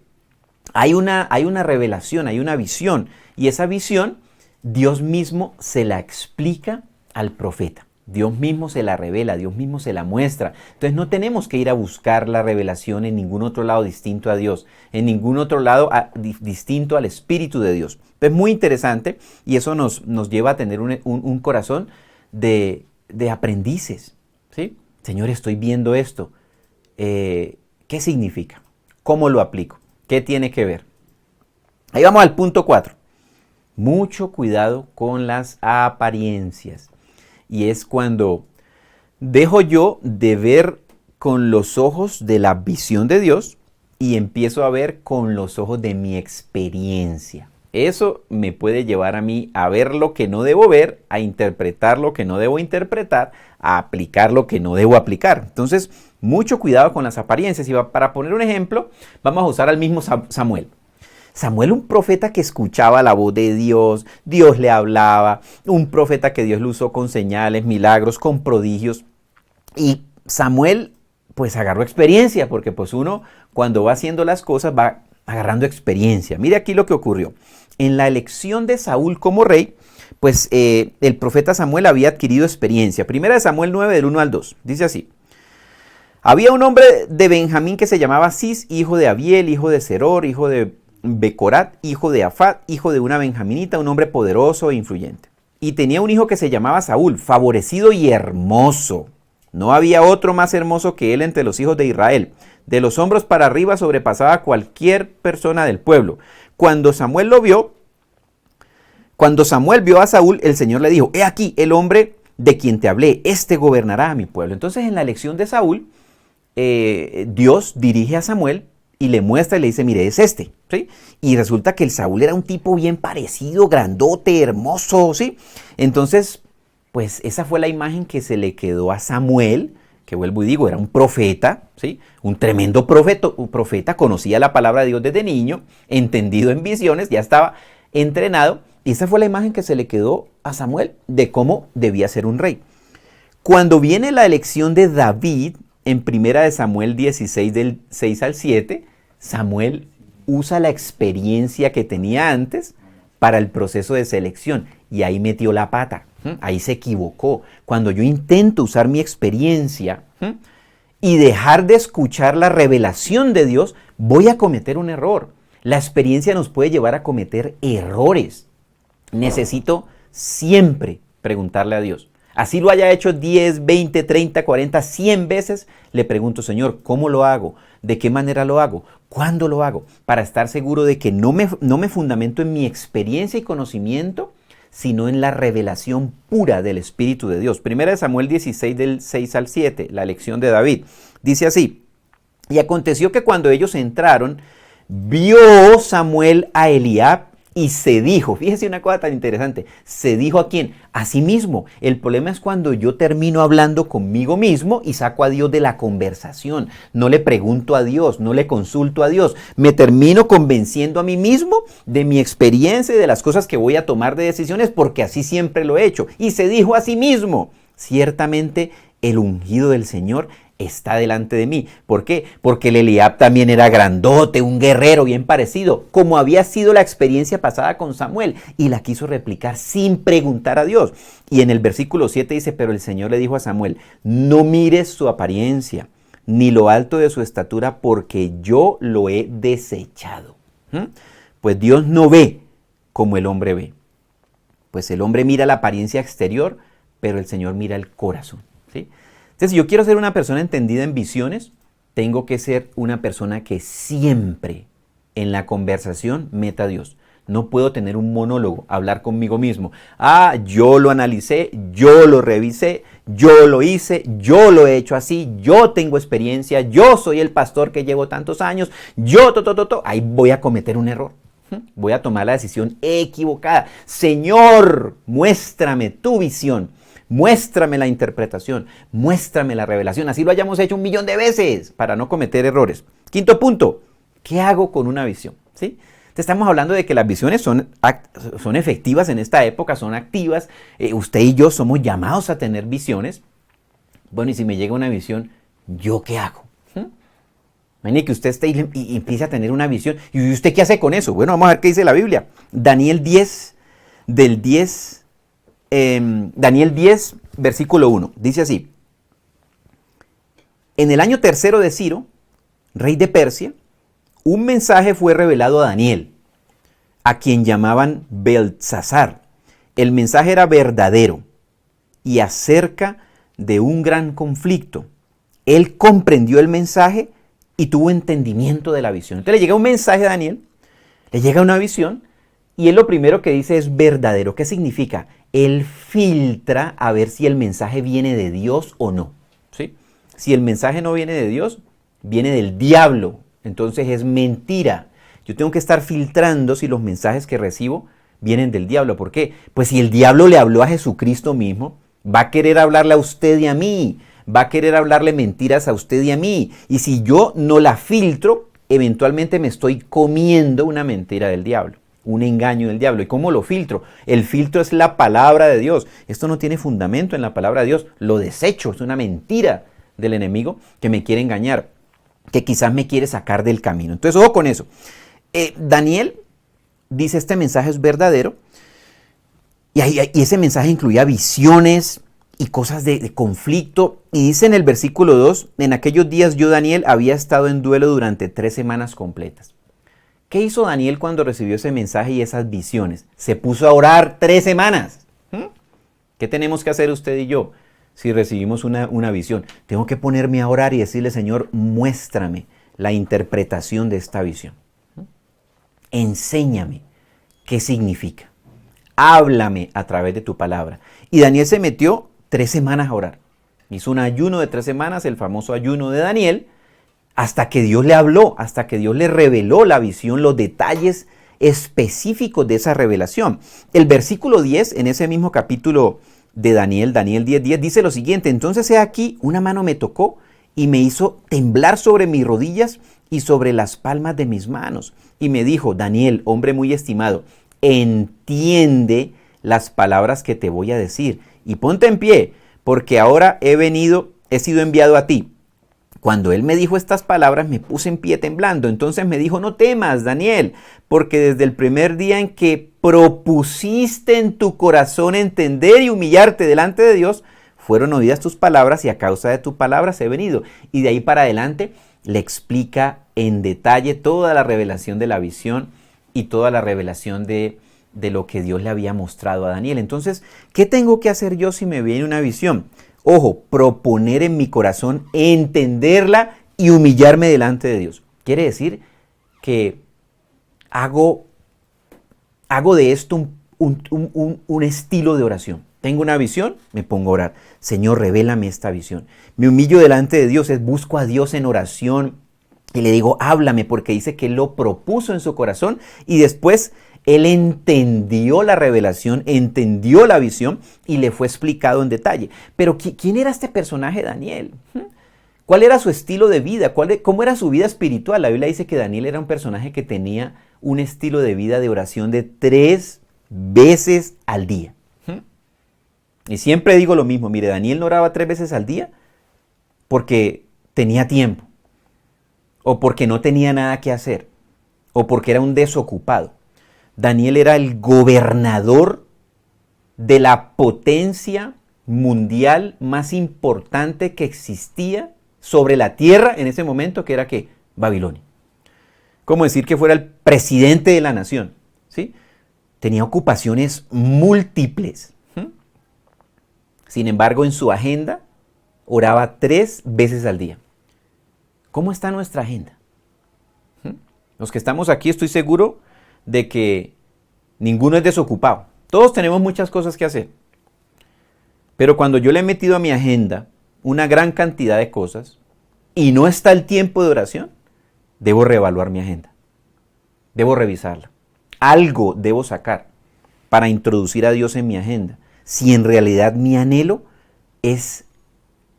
hay una revelación, hay una visión. Y esa visión, Dios mismo se la explica al profeta. Dios mismo se la revela, Dios mismo se la muestra. Entonces no tenemos que ir a buscar la revelación en ningún otro lado distinto a Dios, en ningún otro lado distinto al Espíritu de Dios. Es muy interesante y eso nos lleva a tener un corazón de aprendices. ¿Sí? Señor, estoy viendo esto. ¿Qué significa? ¿Cómo lo aplico? ¿Qué tiene que ver? Ahí vamos al punto 4. Mucho cuidado con las apariencias. Y es cuando dejo yo de ver con los ojos de la visión de Dios y empiezo a ver con los ojos de mi experiencia. Eso me puede llevar a mí a ver lo que no debo ver, a interpretar lo que no debo interpretar, a aplicar lo que no debo aplicar. Entonces, mucho cuidado con las apariencias. Y para poner un ejemplo, vamos a usar al mismo Samuel. Samuel, un profeta que escuchaba la voz de Dios, Dios le hablaba, un profeta que Dios lo usó con señales, milagros, con prodigios. Y Samuel pues agarró experiencia, porque pues uno cuando va haciendo las cosas va agarrando experiencia. Mire aquí lo que ocurrió. En la elección de Saúl como rey, pues el profeta Samuel había adquirido experiencia. Primera de Samuel 9, del 1 al 2. Dice así. Había un hombre de Benjamín que se llamaba Cis, hijo de Abiel, hijo de Seror, hijo de Becorat, hijo de Afat, hijo de una benjaminita, un hombre poderoso e influyente. Y tenía un hijo que se llamaba Saúl, favorecido y hermoso. No había otro más hermoso que él entre los hijos de Israel. De los hombros para arriba sobrepasaba a cualquier persona del pueblo. Cuando Samuel vio a Saúl, el Señor le dijo, he aquí el hombre de quien te hablé, este gobernará a mi pueblo. Entonces en la elección de Saúl, Dios dirige a Samuel y le muestra y le dice, mire, es este, ¿sí? Y resulta que el Saúl era un tipo bien parecido, grandote, hermoso, ¿sí? Entonces, pues esa fue la imagen que se le quedó a Samuel, que vuelvo y digo, era un profeta, ¿sí? Un tremendo profeta, conocía la palabra de Dios desde niño, entendido en visiones, ya estaba entrenado, y esa fue la imagen que se le quedó a Samuel de cómo debía ser un rey. Cuando viene la elección de David, en primera de Samuel 16, del 6 al 7, Samuel usa la experiencia que tenía antes para el proceso de selección y ahí metió la pata, ahí se equivocó. Cuando yo intento usar mi experiencia y dejar de escuchar la revelación de Dios, voy a cometer un error. La experiencia nos puede llevar a cometer errores. Necesito siempre preguntarle a Dios. Así lo haya hecho 10, 20, 30, 40, 100 veces, le pregunto, Señor, ¿cómo lo hago? ¿De qué manera lo hago? ¿Cuándo lo hago? Para estar seguro de que no me fundamento en mi experiencia y conocimiento, sino en la revelación pura del Espíritu de Dios. Primera de Samuel 16, del 6 al 7, la elección de David. Dice así, y aconteció que cuando ellos entraron, vio Samuel a Eliab, y se dijo, fíjese una cosa tan interesante, se dijo ¿a quién? A sí mismo. El problema es cuando yo termino hablando conmigo mismo y saco a Dios de la conversación. No le pregunto a Dios, no le consulto a Dios. Me termino convenciendo a mí mismo de mi experiencia y de las cosas que voy a tomar de decisiones porque así siempre lo he hecho. Y se dijo a sí mismo, ciertamente el ungido del Señor está delante de mí. ¿Por qué? Porque el Eliab también era grandote, un guerrero bien parecido, como había sido la experiencia pasada con Samuel, y la quiso replicar sin preguntar a Dios. Y en el versículo 7 dice, pero el Señor le dijo a Samuel, no mires su apariencia, ni lo alto de su estatura, porque yo lo he desechado. Pues Dios no ve como el hombre ve. Pues el hombre mira la apariencia exterior, pero el Señor mira el corazón. ¿Sí? Entonces, si yo quiero ser una persona entendida en visiones, tengo que ser una persona que siempre en la conversación meta a Dios. No puedo tener un monólogo, hablar conmigo mismo. Yo lo analicé, yo lo revisé, yo lo hice, yo lo he hecho así, yo tengo experiencia, yo soy el pastor que llevo tantos años, ahí voy a cometer un error. Voy a tomar la decisión equivocada. Señor, muéstrame tu visión. Muéstrame la interpretación, muéstrame la revelación. Así lo hayamos hecho 1.000.000 de veces para no cometer errores. Quinto punto, ¿qué hago con una visión? ¿Sí? Estamos hablando de que las visiones son efectivas en esta época, son activas. Usted y yo somos llamados a tener visiones. Bueno, y si me llega una visión, ¿yo qué hago? Imagine que usted esté y empiece a tener una visión. ¿Y usted qué hace con eso? Bueno, vamos a ver qué dice la Biblia. Daniel 10, Daniel 10, versículo 1, dice así: en el año tercero de Ciro, rey de Persia, un mensaje fue revelado a Daniel, a quien llamaban Beltsasar. El mensaje era verdadero y acerca de un gran conflicto. Él comprendió el mensaje y tuvo entendimiento de la visión. Entonces le llega un mensaje a Daniel, le llega una visión, y él lo primero que dice es verdadero. ¿Qué significa? Él filtra a ver si el mensaje viene de Dios o no. ¿Sí? Si el mensaje no viene de Dios, viene del diablo. Entonces es mentira. Yo tengo que estar filtrando si los mensajes que recibo vienen del diablo. ¿Por qué? Pues si el diablo le habló a Jesucristo mismo, va a querer hablarle a usted y a mí. Va a querer hablarle mentiras a usted y a mí. Y si yo no la filtro, eventualmente me estoy comiendo una mentira del diablo. Un engaño del diablo. ¿Y cómo lo filtro? El filtro es la palabra de Dios. Esto no tiene fundamento en la palabra de Dios. Lo desecho. Es una mentira del enemigo que me quiere engañar, que quizás me quiere sacar del camino. Entonces, ojo con eso. Daniel dice, este mensaje es verdadero. Y ese mensaje incluía visiones y cosas de conflicto. Y dice en el versículo 2, en aquellos días yo, Daniel, había estado en duelo durante 3 semanas completas. ¿Qué hizo Daniel cuando recibió ese mensaje y esas visiones? Se puso a orar 3 semanas. ¿Qué tenemos que hacer usted y yo si recibimos una visión? Tengo que ponerme a orar y decirle, Señor, muéstrame la interpretación de esta visión. Enséñame qué significa. Háblame a través de tu palabra. Y Daniel se metió 3 semanas a orar. Hizo un ayuno de 3 semanas, el famoso ayuno de Daniel, hasta que Dios le habló, hasta que Dios le reveló la visión, los detalles específicos de esa revelación. El versículo 10, en ese mismo capítulo de Daniel 10:10, dice lo siguiente: entonces he aquí, una mano me tocó y me hizo temblar sobre mis rodillas y sobre las palmas de mis manos. Y me dijo, Daniel, hombre muy estimado, entiende las palabras que te voy a decir y ponte en pie, porque ahora he sido enviado a ti. Cuando él me dijo estas palabras, me puse en pie temblando. Entonces me dijo, no temas, Daniel, porque desde el primer día en que propusiste en tu corazón entender y humillarte delante de Dios, fueron oídas tus palabras y a causa de tus palabras he venido. Y de ahí para adelante le explica en detalle toda la revelación de la visión y toda la revelación de lo que Dios le había mostrado a Daniel. Entonces, ¿qué tengo que hacer yo si me viene una visión? Ojo, proponer en mi corazón, entenderla y humillarme delante de Dios. Quiere decir que hago de esto un estilo de oración. Tengo una visión, me pongo a orar. Señor, revélame esta visión. Me humillo delante de Dios, busco a Dios en oración Y le digo, háblame, porque dice que él lo propuso en su corazón y después él entendió la revelación, entendió la visión y le fue explicado en detalle. Pero ¿quién era este personaje Daniel? ¿Cuál era su estilo de vida? ¿Cómo era su vida espiritual? La Biblia dice que Daniel era un personaje que tenía un estilo de vida de oración de 3 veces al día. Y siempre digo lo mismo, mire, Daniel no oraba 3 veces al día porque tenía tiempo, o porque no tenía nada que hacer, o porque era un desocupado. Daniel era el gobernador de la potencia mundial más importante que existía sobre la tierra en ese momento, que era ¿qué? Babilonia. Como decir que fuera el presidente de la nación, ¿sí? Tenía ocupaciones múltiples. Sin embargo, en su agenda oraba 3 veces al día. ¿Cómo está nuestra agenda? Los que estamos aquí estoy seguro de que ninguno es desocupado. Todos tenemos muchas cosas que hacer. Pero cuando yo le he metido a mi agenda una gran cantidad de cosas y no está el tiempo de oración, debo reevaluar mi agenda. Debo revisarla. Algo debo sacar para introducir a Dios en mi agenda. Si en realidad mi anhelo es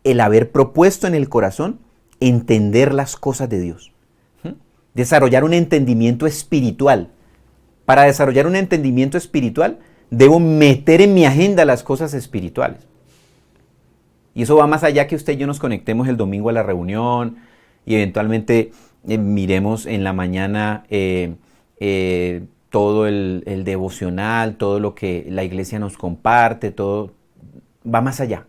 el haber propuesto en el corazón entender las cosas de Dios. Desarrollar un entendimiento espiritual. Para desarrollar un entendimiento espiritual, debo meter en mi agenda las cosas espirituales. Y eso va más allá que usted y yo nos conectemos el domingo a la reunión y eventualmente miremos en la mañana todo el devocional, todo lo que la iglesia nos comparte, todo va más allá.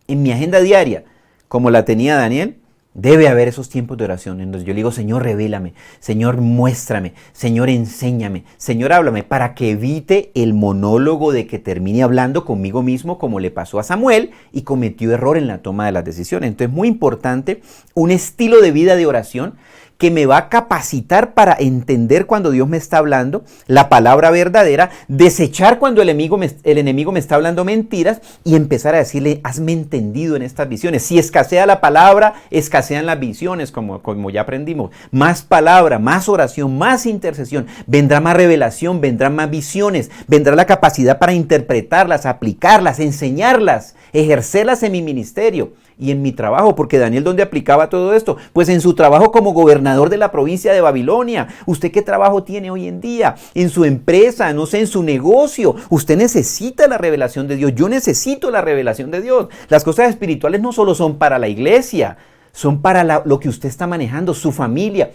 En mi agenda diaria, como la tenía Daniel, debe haber esos tiempos de oración. Entonces yo le digo, Señor, revélame, Señor, muéstrame, Señor, enséñame, Señor, háblame, para que evite el monólogo de que termine hablando conmigo mismo, como le pasó a Samuel y cometió error en la toma de las decisiones. Entonces, muy importante, un estilo de vida de oración que me va a capacitar para entender cuando Dios me está hablando la palabra verdadera, desechar cuando el enemigo me está hablando mentiras y empezar a decirle, hazme entendido en estas visiones. Si escasea la palabra, escasean las visiones, como ya aprendimos. Más palabra, más oración, más intercesión. Vendrá más revelación, vendrán más visiones, vendrá la capacidad para interpretarlas, aplicarlas, enseñarlas, ejercerlas en mi ministerio y en mi trabajo, porque Daniel, ¿dónde aplicaba todo esto? Pues en su trabajo como gobernador de la provincia de Babilonia. ¿Usted qué trabajo tiene hoy en día? En su empresa, no sé, en su negocio. Usted necesita la revelación de Dios. Yo necesito la revelación de Dios. Las cosas espirituales no solo son para la iglesia, son para lo que usted está manejando, su familia.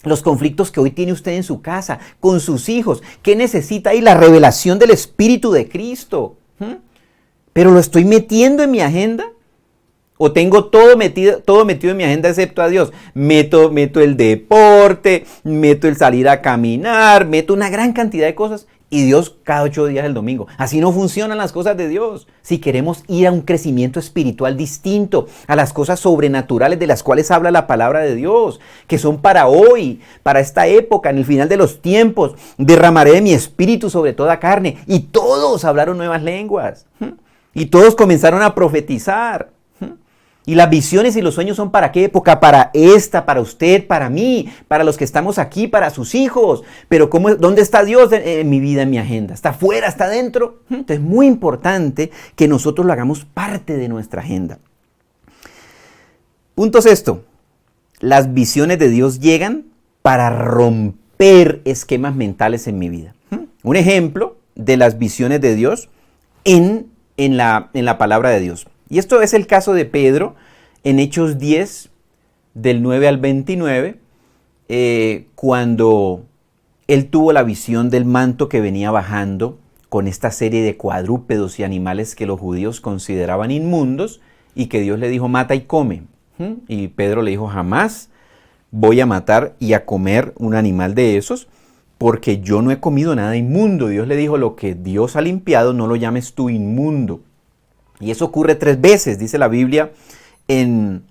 Los conflictos que hoy tiene usted en su casa, con sus hijos. ¿Qué necesita ahí? La revelación del Espíritu de Cristo. ¿Pero lo estoy metiendo en mi agenda? ¿O tengo todo metido en mi agenda excepto a Dios? Meto el deporte, meto el salir a caminar, meto una gran cantidad de cosas y Dios cada 8 días el domingo. Así no funcionan las cosas de Dios. Si queremos ir a un crecimiento espiritual distinto, a las cosas sobrenaturales de las cuales habla la palabra de Dios, que son para hoy, para esta época, en el final de los tiempos, derramaré de mi espíritu sobre toda carne. Y todos hablaron nuevas lenguas. Y todos comenzaron a profetizar. Y las visiones y los sueños son ¿para qué época? Para esta, para usted, para mí, para los que estamos aquí, para sus hijos. Pero ¿dónde está Dios en mi vida, en mi agenda? ¿Está afuera? ¿Está adentro? Entonces es muy importante que nosotros lo hagamos parte de nuestra agenda. Punto sexto. Las visiones de Dios llegan para romper esquemas mentales en mi vida. Un ejemplo de las visiones de Dios en la palabra de Dios. Y esto es el caso de Pedro en Hechos 10, del 9 al 29, cuando él tuvo la visión del manto que venía bajando con esta serie de cuadrúpedos y animales que los judíos consideraban inmundos y que Dios le dijo, mata y come. Y Pedro le dijo, jamás voy a matar y a comer un animal de esos, porque yo no he comido nada inmundo. Dios le dijo, lo que Dios ha limpiado no lo llames tú inmundo. Y eso ocurre 3 veces, dice la Biblia en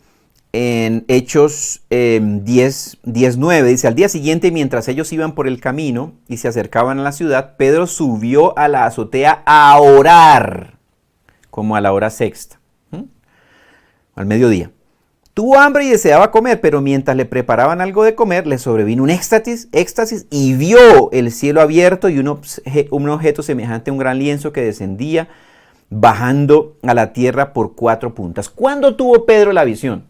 Hechos 10:9. Dice, al día siguiente, mientras ellos iban por el camino y se acercaban a la ciudad, Pedro subió a la azotea a orar, como a la hora sexta, al mediodía. Tuvo hambre y deseaba comer, pero mientras le preparaban algo de comer, le sobrevino un éxtasis y vio el cielo abierto y un objeto semejante a un gran lienzo que descendía, bajando a la tierra por 4 puntas. ¿Cuándo tuvo Pedro la visión?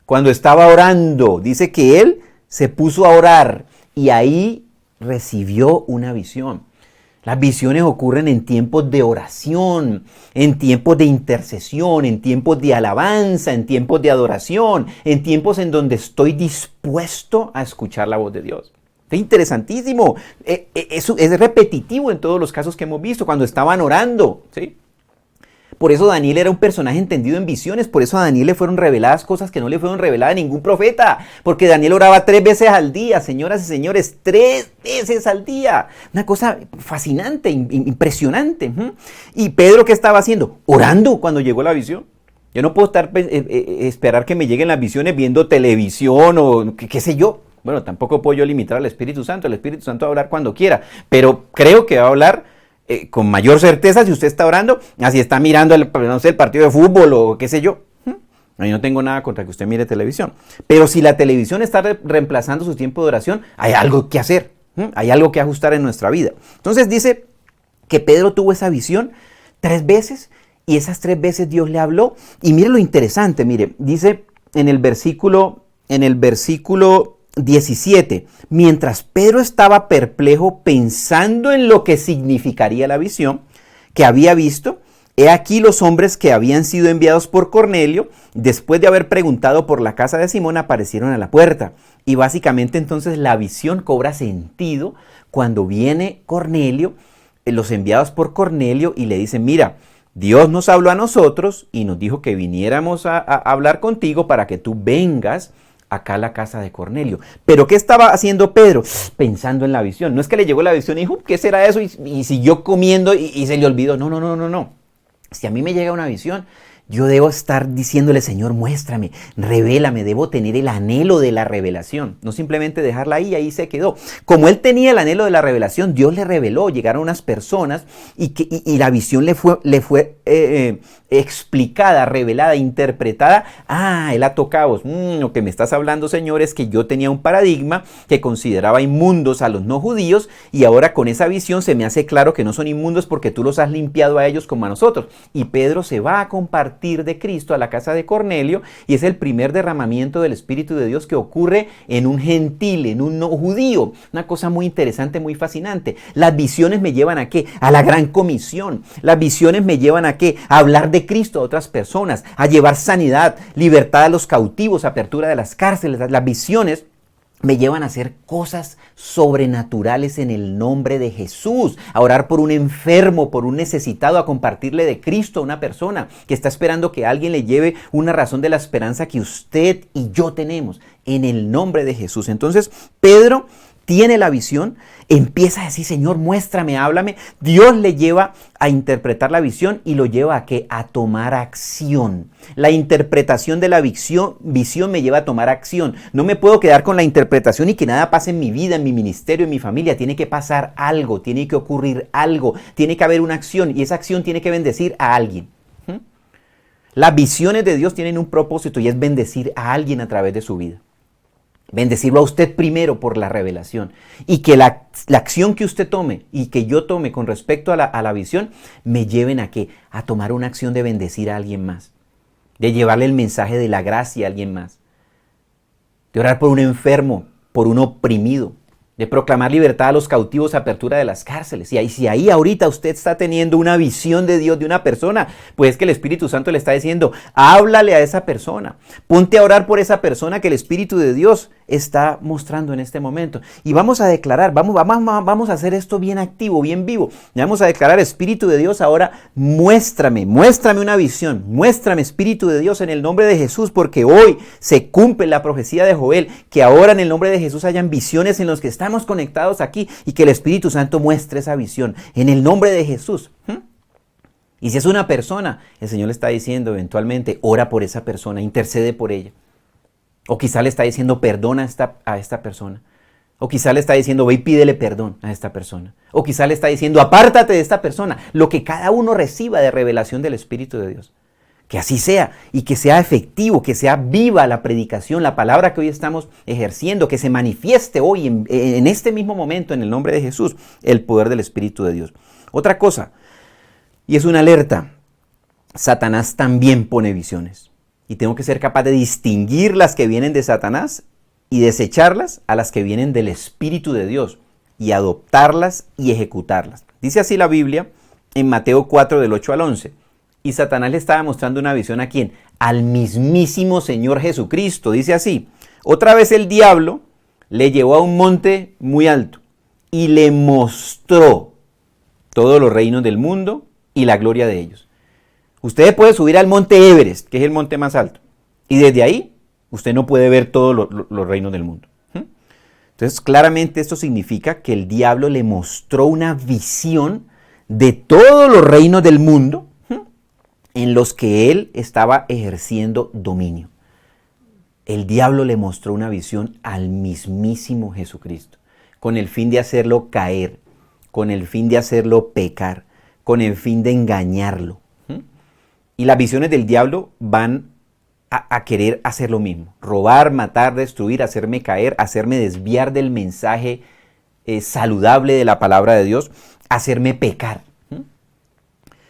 Cuando estaba orando. Dice que él se puso a orar y ahí recibió una visión. Las visiones ocurren en tiempos de oración, en tiempos de intercesión, en tiempos de alabanza, en tiempos de adoración, en tiempos en donde estoy dispuesto a escuchar la voz de Dios. Es interesantísimo. Es repetitivo en todos los casos que hemos visto cuando estaban orando, ¿sí? Por eso Daniel era un personaje entendido en visiones, por eso a Daniel le fueron reveladas cosas que no le fueron reveladas a ningún profeta, porque Daniel oraba 3 veces al día, señoras y señores, 3 veces al día. Una cosa fascinante, impresionante. ¿Y Pedro qué estaba haciendo? Orando cuando llegó la visión. Yo no puedo esperar que me lleguen las visiones viendo televisión o qué sé yo. Bueno, tampoco puedo yo limitar al Espíritu Santo. El Espíritu Santo va a hablar cuando quiera, pero creo que va a hablar con mayor certeza si usted está orando, así está mirando el partido de fútbol o qué sé yo. Yo no tengo nada contra que usted mire televisión. Pero si la televisión está reemplazando su tiempo de oración, hay algo que hacer. Hay algo que ajustar en nuestra vida. Entonces dice que Pedro tuvo esa visión 3 veces y esas 3 veces Dios le habló. Y mire lo interesante, mire, dice en el versículo 17, mientras Pedro estaba perplejo pensando en lo que significaría la visión que había visto, he aquí los hombres que habían sido enviados por Cornelio, después de haber preguntado por la casa de Simón, aparecieron a la puerta. Y básicamente entonces la visión cobra sentido cuando viene Cornelio, los enviados por Cornelio, y le dicen, mira, Dios nos habló a nosotros y nos dijo que viniéramos a hablar contigo para que tú vengas acá a la casa de Cornelio. ¿Pero qué estaba haciendo Pedro? Pensando en la visión. No es que le llegó la visión y dijo, ¿qué será eso? Y siguió comiendo y se le olvidó. No. Si a mí me llega una visión, yo debo estar diciéndole, Señor, muéstrame, revélame, debo tener el anhelo de la revelación, no simplemente dejarla ahí se quedó. Como él tenía el anhelo de la revelación, Dios le reveló, llegaron unas personas y la visión le fue explicada, revelada, interpretada. El atocabos. Lo que me estás hablando, Señor, es que yo tenía un paradigma que consideraba inmundos a los no judíos y ahora con esa visión se me hace claro que no son inmundos porque tú los has limpiado a ellos como a nosotros. Y Pedro se va a compartir de Cristo a la casa de Cornelio y es el primer derramamiento del Espíritu de Dios que ocurre en un gentil, en un no judío. Una cosa muy interesante, muy fascinante. Las visiones me llevan ¿a qué? A la gran comisión. Las visiones me llevan ¿a qué? A hablar de Cristo a otras personas, a llevar sanidad, libertad a los cautivos, apertura de las cárceles. Las visiones me llevan a hacer cosas sobrenaturales en el nombre de Jesús, a orar por un enfermo, por un necesitado, a compartirle de Cristo a una persona que está esperando que alguien le lleve una razón de la esperanza que usted y yo tenemos en el nombre de Jesús. Entonces, Pedro tiene la visión, empieza a decir, Señor, muéstrame, háblame. Dios le lleva a interpretar la visión y lo lleva ¿a qué? A tomar acción. La interpretación de la visión me lleva a tomar acción. No me puedo quedar con la interpretación y que nada pase en mi vida, en mi ministerio, en mi familia. Tiene que pasar algo, tiene que ocurrir algo, tiene que haber una acción y esa acción tiene que bendecir a alguien. Las visiones de Dios tienen un propósito y es bendecir a alguien a través de su vida. Bendecirlo a usted primero por la revelación y que la acción que usted tome y que yo tome con respecto a la visión me lleven ¿a qué? A tomar una acción de bendecir a alguien más, de llevarle el mensaje de la gracia a alguien más, de orar por un enfermo, por un oprimido, de proclamar libertad a los cautivos, apertura de las cárceles. Y si ahí ahorita usted está teniendo una visión de Dios de una persona, pues es que el Espíritu Santo le está diciendo, háblale a esa persona, ponte a orar por esa persona que el Espíritu de Dios está mostrando en este momento. Y vamos a declarar, vamos a hacer esto bien activo, bien vivo. Y vamos a declarar, Espíritu de Dios, ahora muéstrame una visión, muéstrame, Espíritu de Dios, en el nombre de Jesús, porque hoy se cumple la profecía de Joel, que ahora en el nombre de Jesús hayan visiones en los que estamos conectados aquí y que el Espíritu Santo muestre esa visión en el nombre de Jesús. Y si es una persona, el Señor le está diciendo eventualmente, ora por esa persona, intercede por ella. O quizá le está diciendo perdona a esta persona. O quizá le está diciendo ve y pídele perdón a esta persona. O quizá le está diciendo apártate de esta persona. Lo que cada uno reciba de revelación del Espíritu de Dios. Que así sea y que sea efectivo, que sea viva la predicación, la palabra que hoy estamos ejerciendo, que se manifieste hoy en este mismo momento en el nombre de Jesús, el poder del Espíritu de Dios. Otra cosa, y es una alerta, Satanás también pone visiones y tengo que ser capaz de distinguir las que vienen de Satanás y desecharlas a las que vienen del Espíritu de Dios y adoptarlas y ejecutarlas. Dice así la Biblia en Mateo 4 del 8 al 11. Y Satanás le estaba mostrando una visión ¿a quién? Al mismísimo Señor Jesucristo. Dice así, otra vez el diablo le llevó a un monte muy alto y le mostró todos los reinos del mundo y la gloria de ellos. Usted puede subir al monte Everest, que es el monte más alto, y desde ahí usted no puede ver todos los reinos del mundo. Entonces, claramente esto significa que el diablo le mostró una visión de todos los reinos del mundo en los que él estaba ejerciendo dominio. El diablo le mostró una visión al mismísimo Jesucristo, con el fin de hacerlo caer, con el fin de hacerlo pecar, con el fin de engañarlo. Y las visiones del diablo van a querer hacer lo mismo, robar, matar, destruir, hacerme caer, hacerme desviar del mensaje saludable de la palabra de Dios, hacerme pecar.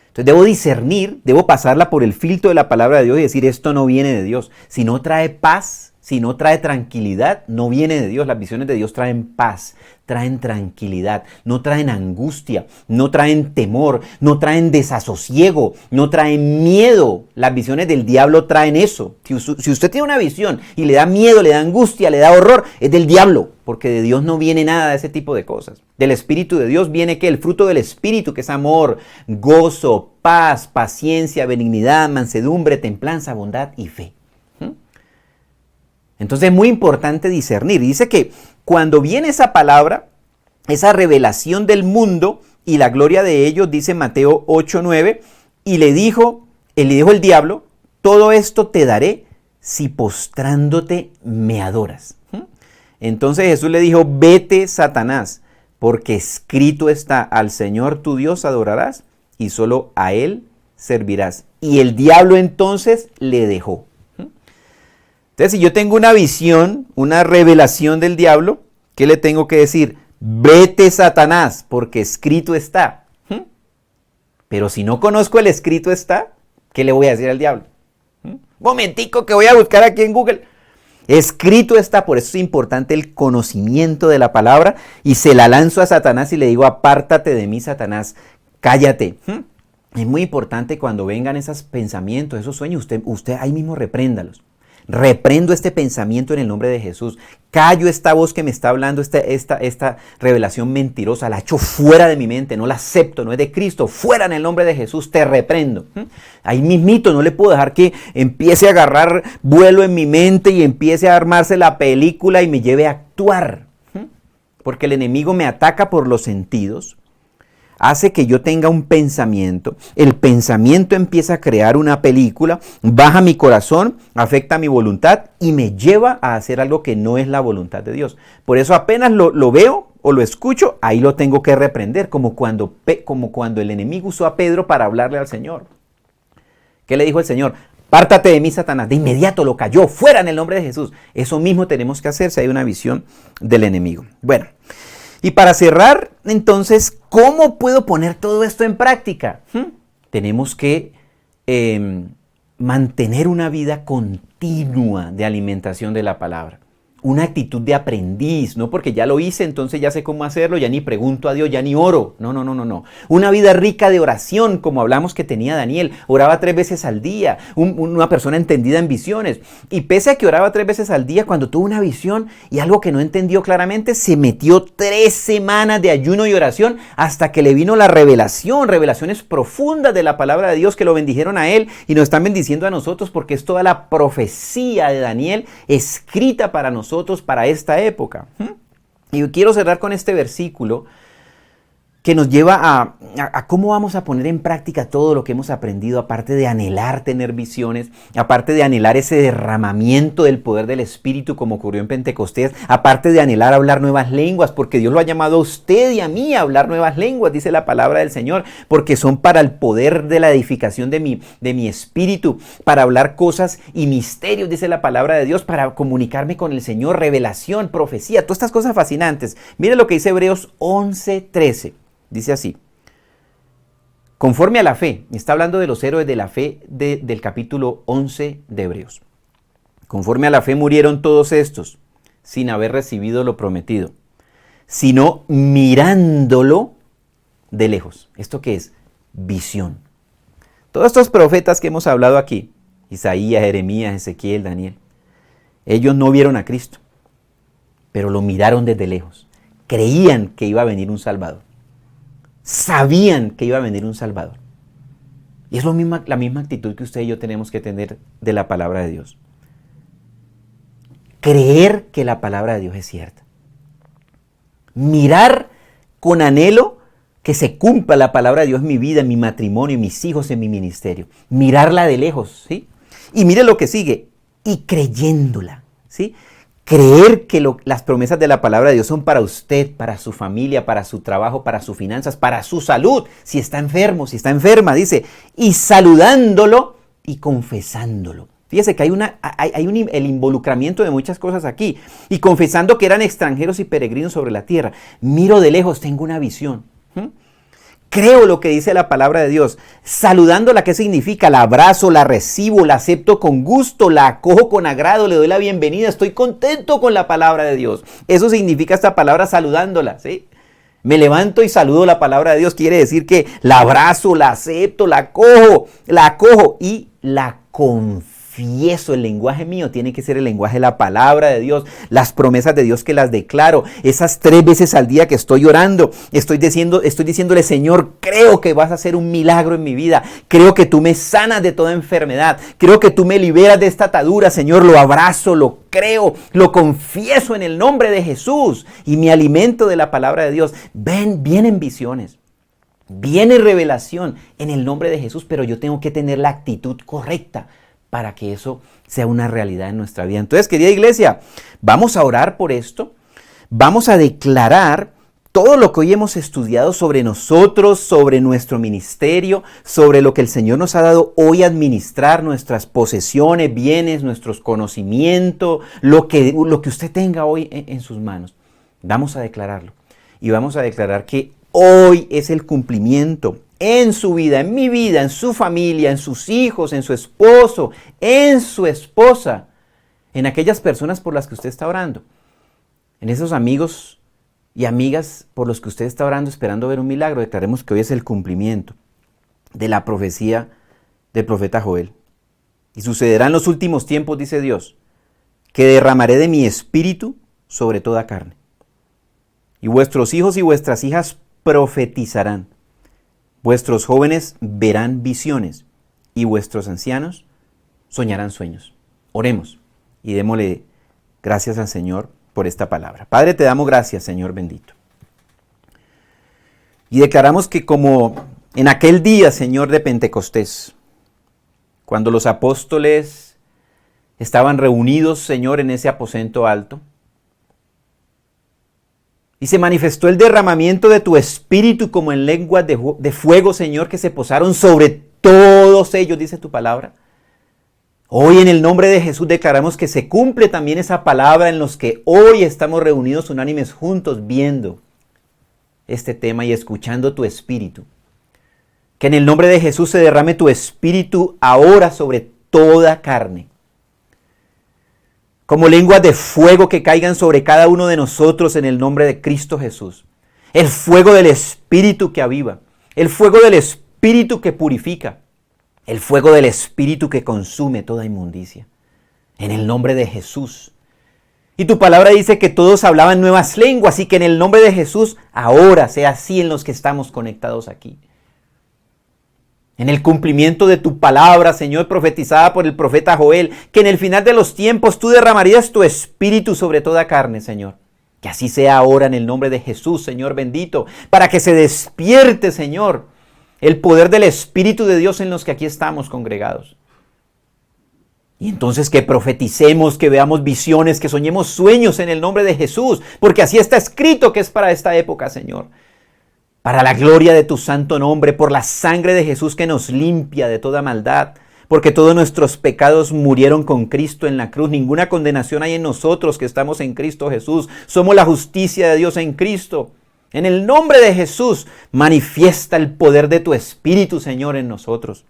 Entonces debo discernir, debo pasarla por el filtro de la palabra de Dios y decir, esto no viene de Dios. Si no trae paz, si no trae tranquilidad, no viene de Dios. Las visiones de Dios traen paz, traen tranquilidad, no traen angustia, no traen temor, no traen desasosiego, no traen miedo. Las visiones del diablo traen eso. Si usted tiene una visión y le da miedo, le da angustia, le da horror, es del diablo, porque de Dios no viene nada de ese tipo de cosas. Del Espíritu de Dios viene ¿qué? El fruto del Espíritu, que es amor, gozo, paz, paciencia, benignidad, mansedumbre, templanza, bondad y fe. Entonces es muy importante discernir. Dice que cuando viene esa palabra, esa revelación del mundo y la gloria de ellos, dice Mateo 8:9, y le dijo el diablo, todo esto te daré si postrándote me adoras. Entonces Jesús le dijo, vete Satanás, porque escrito está, al Señor tu Dios adorarás y solo a Él servirás. Y el diablo entonces le dejó. Entonces, si yo tengo una visión, una revelación del diablo, ¿qué le tengo que decir? Vete Satanás, porque escrito está. Pero si no conozco el escrito está, ¿qué le voy a decir al diablo? Momentico que voy a buscar aquí en Google. Escrito está, por eso es importante el conocimiento de la palabra y se la lanzo a Satanás y le digo, apártate de mí, Satanás, cállate. Es muy importante cuando vengan esos pensamientos, esos sueños, usted ahí mismo repréndalos. Reprendo este pensamiento en el nombre de Jesús. Callo esta voz que me está hablando, esta revelación mentirosa. La echo fuera de mi mente, no la acepto, no es de Cristo. Fuera en el nombre de Jesús, te reprendo. Ahí mismito, no le puedo dejar que empiece a agarrar vuelo en mi mente y empiece a armarse la película y me lleve a actuar. Porque el enemigo me ataca por los sentidos. Hace que yo tenga un pensamiento, el pensamiento empieza a crear una película, baja mi corazón, afecta mi voluntad y me lleva a hacer algo que no es la voluntad de Dios. Por eso apenas lo veo o lo escucho, ahí lo tengo que reprender, como cuando el enemigo usó a Pedro para hablarle al Señor. ¿Qué le dijo el Señor? Pártate de mí, Satanás. De inmediato lo cayó, fuera en el nombre de Jesús. Eso mismo tenemos que hacer si hay una visión del enemigo. Bueno. Y para cerrar, entonces, ¿cómo puedo poner todo esto en práctica? Tenemos que mantener una vida continua de alimentación de la palabra. Una actitud de aprendiz, no porque ya lo hice, entonces ya sé cómo hacerlo, ya ni pregunto a Dios, ya ni oro. No. Una vida rica de oración, como hablamos que tenía Daniel. Oraba 3 veces al día, una persona entendida en visiones. Y pese a que oraba 3 veces al día, cuando tuvo una visión y algo que no entendió claramente, se metió 3 semanas de ayuno y oración hasta que le vino la revelación, revelaciones profundas de la palabra de Dios que lo bendijeron a él y nos están bendiciendo a nosotros porque es toda la profecía de Daniel escrita para nosotros para esta época. Y quiero cerrar con este versículo que nos lleva a cómo vamos a poner en práctica todo lo que hemos aprendido, aparte de anhelar tener visiones, aparte de anhelar ese derramamiento del poder del Espíritu como ocurrió en Pentecostés, aparte de anhelar hablar nuevas lenguas, porque Dios lo ha llamado a usted y a mí a hablar nuevas lenguas, dice la palabra del Señor, porque son para el poder de la edificación de mi espíritu, para hablar cosas y misterios, dice la palabra de Dios, para comunicarme con el Señor, revelación, profecía, todas estas cosas fascinantes. Mire lo que dice Hebreos 11:13. Dice así, conforme a la fe, está hablando de los héroes de la fe del capítulo 11 de Hebreos. Conforme a la fe murieron todos estos, sin haber recibido lo prometido, sino mirándolo de lejos. ¿Esto qué es? Visión. Todos estos profetas que hemos hablado aquí, Isaías, Jeremías, Ezequiel, Daniel, ellos no vieron a Cristo, pero lo miraron desde lejos. Creían que iba a venir un Salvador. Sabían que iba a venir un Salvador. Y es la misma actitud que usted y yo tenemos que tener de la palabra de Dios. Creer que la palabra de Dios es cierta. Mirar con anhelo que se cumpla la palabra de Dios en mi vida, en mi matrimonio, en mis hijos, en mi ministerio. Mirarla de lejos, ¿sí? Y mire lo que sigue. Y creyéndola, ¿sí? Creer que las promesas de la palabra de Dios son para usted, para su familia, para su trabajo, para sus finanzas, para su salud. Si está enfermo, si está enferma, dice, y saludándolo y confesándolo. Fíjese que hay el involucramiento de muchas cosas aquí. Y confesando que eran extranjeros y peregrinos sobre la tierra. Miro de lejos, tengo una visión. Creo lo que dice la palabra de Dios. Saludándola, ¿qué significa? La abrazo, la recibo, la acepto con gusto, la acojo con agrado, le doy la bienvenida. Estoy contento con la palabra de Dios. Eso significa esta palabra saludándola, ¿sí? Me levanto y saludo la palabra de Dios. Quiere decir que la abrazo, la acepto, la acojo y la confieso. El lenguaje mío tiene que ser el lenguaje de la palabra de Dios, las promesas de Dios que las declaro, esas 3 veces al día que estoy orando, estoy diciéndole, Señor, creo que vas a hacer un milagro en mi vida, creo que tú me sanas de toda enfermedad, creo que tú me liberas de esta atadura, Señor, lo abrazo, lo creo, lo confieso en el nombre de Jesús y me alimento de la palabra de Dios. Vienen visiones. Viene revelación en el nombre de Jesús, pero yo tengo que tener la actitud correcta para que eso sea una realidad en nuestra vida. Entonces, querida iglesia, vamos a orar por esto, vamos a declarar todo lo que hoy hemos estudiado sobre nosotros, sobre nuestro ministerio, sobre lo que el Señor nos ha dado hoy a administrar, nuestras posesiones, bienes, nuestros conocimientos, lo que usted tenga hoy en sus manos. Vamos a declararlo y vamos a declarar que hoy es el cumplimiento en su vida, en mi vida, en su familia, en sus hijos, en su esposo, en su esposa, en aquellas personas por las que usted está orando, en esos amigos y amigas por los que usted está orando esperando ver un milagro. Declaremos que hoy es el cumplimiento de la profecía del profeta Joel. Y sucederá en los últimos tiempos, dice Dios, que derramaré de mi espíritu sobre toda carne. Y vuestros hijos y vuestras hijas profetizarán. Vuestros jóvenes verán visiones y vuestros ancianos soñarán sueños. Oremos y démosle gracias al Señor por esta palabra. Padre, te damos gracias, Señor bendito. Y declaramos que como en aquel día, Señor, de Pentecostés, cuando los apóstoles estaban reunidos, Señor, en ese aposento alto, y se manifestó el derramamiento de tu espíritu como en lenguas de fuego, Señor, que se posaron sobre todos ellos, dice tu palabra. Hoy en el nombre de Jesús declaramos que se cumple también esa palabra en los que hoy estamos reunidos unánimes juntos viendo este tema y escuchando tu espíritu. Que en el nombre de Jesús se derrame tu espíritu ahora sobre toda carne. Como lenguas de fuego que caigan sobre cada uno de nosotros en el nombre de Cristo Jesús. El fuego del Espíritu que aviva. El fuego del Espíritu que purifica. El fuego del Espíritu que consume toda inmundicia. En el nombre de Jesús. Y tu palabra dice que todos hablaban nuevas lenguas y que en el nombre de Jesús ahora sea así en los que estamos conectados aquí. En el cumplimiento de tu palabra, Señor, profetizada por el profeta Joel, que en el final de los tiempos tú derramarías tu espíritu sobre toda carne, Señor. Que así sea ahora en el nombre de Jesús, Señor bendito, para que se despierte, Señor, el poder del Espíritu de Dios en los que aquí estamos congregados. Y entonces que profeticemos, que veamos visiones, que soñemos sueños en el nombre de Jesús, porque así está escrito que es para esta época, Señor. Para la gloria de tu santo nombre, por la sangre de Jesús que nos limpia de toda maldad, porque todos nuestros pecados murieron con Cristo en la cruz. Ninguna condenación hay en nosotros que estamos en Cristo Jesús. Somos la justicia de Dios en Cristo. En el nombre de Jesús, manifiesta el poder de tu Espíritu, Señor, en nosotros.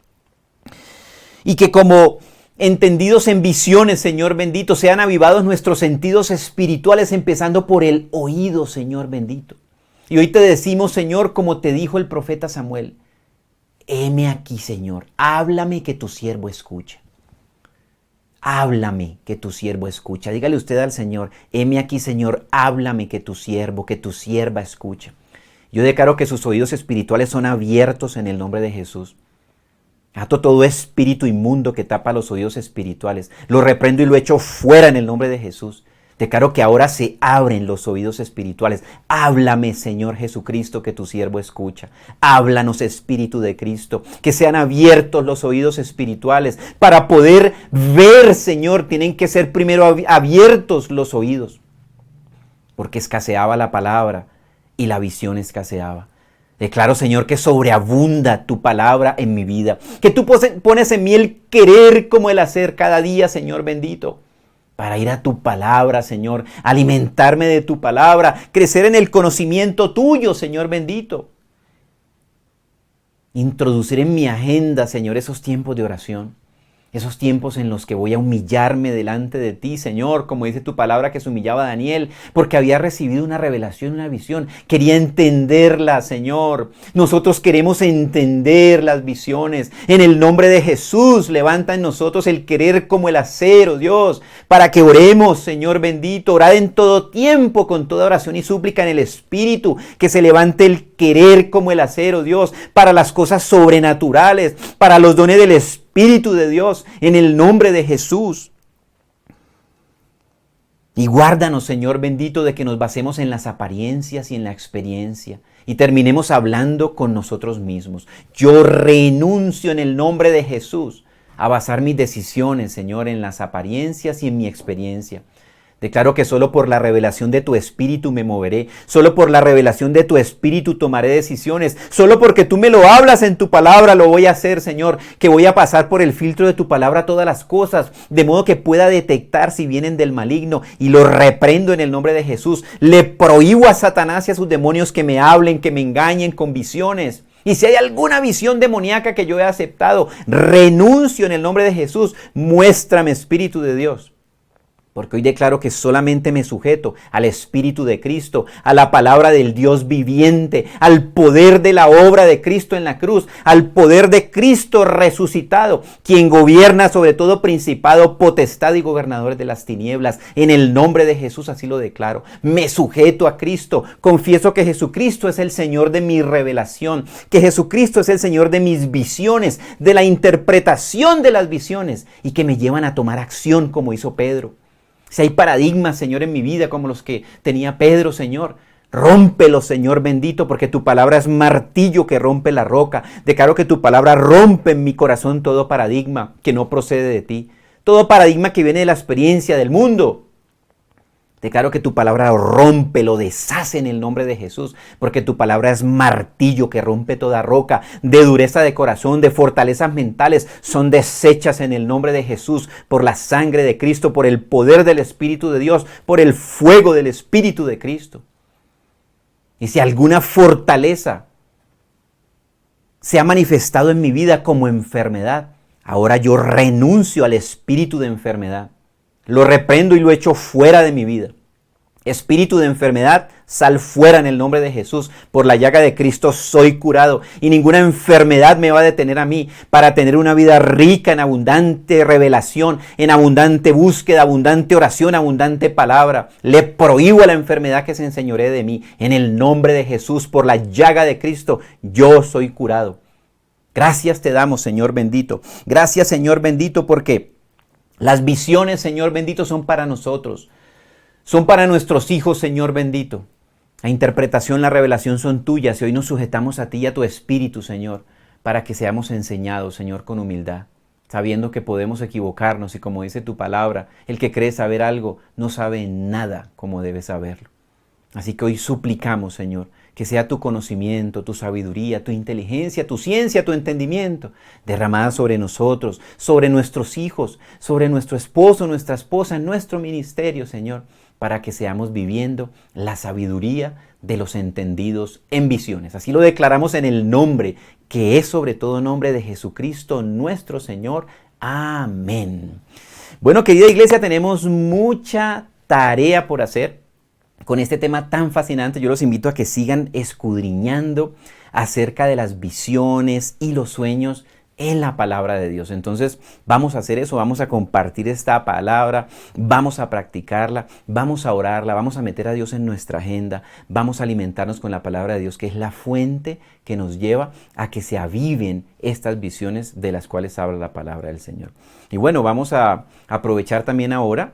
Y que como entendidos en visiones, Señor bendito, sean avivados nuestros sentidos espirituales, empezando por el oído, Señor bendito. Y hoy te decimos, Señor, como te dijo el profeta Samuel, heme aquí, Señor, háblame que tu siervo escucha. Háblame que tu siervo escucha. Dígale usted al Señor, heme aquí, Señor, háblame que tu siervo, que tu sierva escucha. Yo declaro que sus oídos espirituales son abiertos en el nombre de Jesús. Ato todo espíritu inmundo que tapa los oídos espirituales. Lo reprendo y lo echo fuera en el nombre de Jesús. Declaro que ahora se abren los oídos espirituales. Háblame, Señor Jesucristo, que tu siervo escucha. Háblanos, Espíritu de Cristo. Que sean abiertos los oídos espirituales. Para poder ver, Señor, tienen que ser primero abiertos los oídos. Porque escaseaba la palabra y la visión escaseaba. Declaro, Señor, que sobreabunda tu palabra en mi vida. Que tú pones en mí el querer como el hacer cada día, Señor bendito. Para ir a tu palabra, Señor. Alimentarme de tu palabra. Crecer en el conocimiento tuyo, Señor bendito. Introducir en mi agenda, Señor, esos tiempos de oración. Esos tiempos en los que voy a humillarme delante de ti, Señor, como dice tu palabra que se humillaba Daniel, porque había recibido una revelación, una visión. Quería entenderla, Señor. Nosotros queremos entender las visiones. En el nombre de Jesús, levanta en nosotros el querer como el hacer, oh Dios, para que oremos, Señor bendito. Orad en todo tiempo, con toda oración y súplica en el Espíritu, que se levante el querer como el hacer, oh Dios, para las cosas sobrenaturales, para los dones del Espíritu de Dios, en el nombre de Jesús. Y guárdanos, Señor bendito, de que nos basemos en las apariencias y en la experiencia y terminemos hablando con nosotros mismos. Yo renuncio en el nombre de Jesús a basar mis decisiones, Señor, en las apariencias y en mi experiencia. Declaro que solo por la revelación de tu Espíritu me moveré. Solo por la revelación de tu Espíritu tomaré decisiones. Solo porque tú me lo hablas en tu palabra lo voy a hacer, Señor. Que voy a pasar por el filtro de tu palabra todas las cosas. De modo que pueda detectar si vienen del maligno. Y lo reprendo en el nombre de Jesús. Le prohíbo a Satanás y a sus demonios que me hablen, que me engañen con visiones. Y si hay alguna visión demoníaca que yo he aceptado, renuncio en el nombre de Jesús. Muéstrame, Espíritu de Dios. Porque hoy declaro que solamente me sujeto al Espíritu de Cristo, a la palabra del Dios viviente, al poder de la obra de Cristo en la cruz, al poder de Cristo resucitado, quien gobierna sobre todo principado, potestad y gobernadores de las tinieblas. En el nombre de Jesús así lo declaro. Me sujeto a Cristo. Confieso que Jesucristo es el Señor de mi revelación, que Jesucristo es el Señor de mis visiones, de la interpretación de las visiones y que me llevan a tomar acción como hizo Pedro. Si hay paradigmas, Señor, en mi vida como los que tenía Pedro, Señor, rómpelos, Señor bendito, porque tu palabra es martillo que rompe la roca. Declaro que tu palabra rompe en mi corazón todo paradigma que no procede de ti. Todo paradigma que viene de la experiencia del mundo. Declaro que tu palabra rompe, lo deshace en el nombre de Jesús, porque tu palabra es martillo que rompe toda roca, de dureza de corazón, de fortalezas mentales, son deshechas en el nombre de Jesús, por la sangre de Cristo, por el poder del Espíritu de Dios, por el fuego del Espíritu de Cristo. Y si alguna fortaleza se ha manifestado en mi vida como enfermedad, ahora yo renuncio al espíritu de enfermedad. Lo reprendo y lo echo fuera de mi vida. Espíritu de enfermedad, sal fuera en el nombre de Jesús. Por la llaga de Cristo soy curado y ninguna enfermedad me va a detener a mí para tener una vida rica en abundante revelación, en abundante búsqueda, abundante oración, abundante palabra. Le prohíbo a la enfermedad que se enseñoree de mí. En el nombre de Jesús, por la llaga de Cristo, yo soy curado. Gracias te damos, Señor bendito. Gracias, Señor bendito, porque las visiones, Señor bendito, son para nosotros. Son para nuestros hijos, Señor bendito. La interpretación, la revelación son tuyas y hoy nos sujetamos a ti y a tu Espíritu, Señor, para que seamos enseñados, Señor, con humildad, sabiendo que podemos equivocarnos y como dice tu palabra, el que cree saber algo no sabe nada como debe saberlo. Así que hoy suplicamos, Señor, que sea tu conocimiento, tu sabiduría, tu inteligencia, tu ciencia, tu entendimiento, derramada sobre nosotros, sobre nuestros hijos, sobre nuestro esposo, nuestra esposa, en nuestro ministerio, Señor, para que seamos viviendo la sabiduría de los entendidos en visiones. Así lo declaramos en el nombre, que es sobre todo nombre de Jesucristo, nuestro Señor. Amén. Bueno, querida iglesia, tenemos mucha tarea por hacer con este tema tan fascinante. Yo los invito a que sigan escudriñando acerca de las visiones y los sueños en la palabra de Dios. Entonces vamos a hacer eso, vamos a compartir esta palabra, vamos a practicarla, vamos a orarla, vamos a meter a Dios en nuestra agenda, vamos a alimentarnos con la palabra de Dios, que es la fuente que nos lleva a que se aviven estas visiones de las cuales habla la palabra del Señor. Y bueno, vamos a aprovechar también ahora